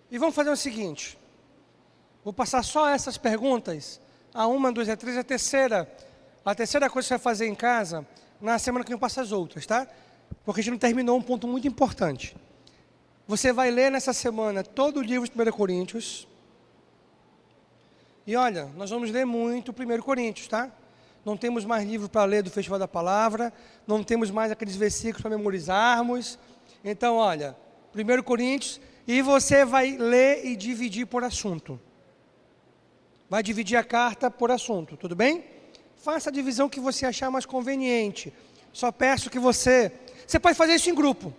E vamos fazer o seguinte, vou passar só essas perguntas, a 1, a 2, a 3, a terceira coisa que você vai fazer em casa, na semana que vem passa as outras, tá? Porque a gente não terminou um ponto muito importante. Você vai ler nessa semana todo o livro de 1 Coríntios, e olha, nós vamos ler muito 1 Coríntios, tá? Não temos mais livro para ler do Festival da Palavra, não temos mais aqueles versículos para memorizarmos, então olha, 1 Coríntios, e você vai ler e dividir por assunto. Vai dividir a carta por assunto, tudo bem? Faça a divisão que você achar mais conveniente. Só peço que você pode fazer isso em grupo.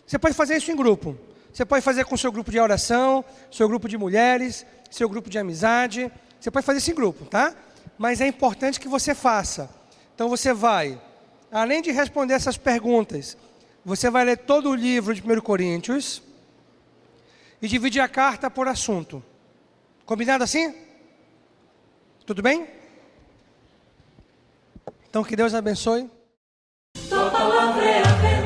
Você pode fazer isso em grupo. Você pode fazer com o seu grupo de oração, seu grupo de mulheres, seu grupo de amizade. Você pode fazer isso em grupo, tá? Mas é importante que você faça. Então você vai, além de responder essas perguntas, você vai ler todo o livro de 1 Coríntios e dividir a carta por assunto. Combinado assim? Tudo bem? Então que Deus abençoe. Tua palavra é a verdade.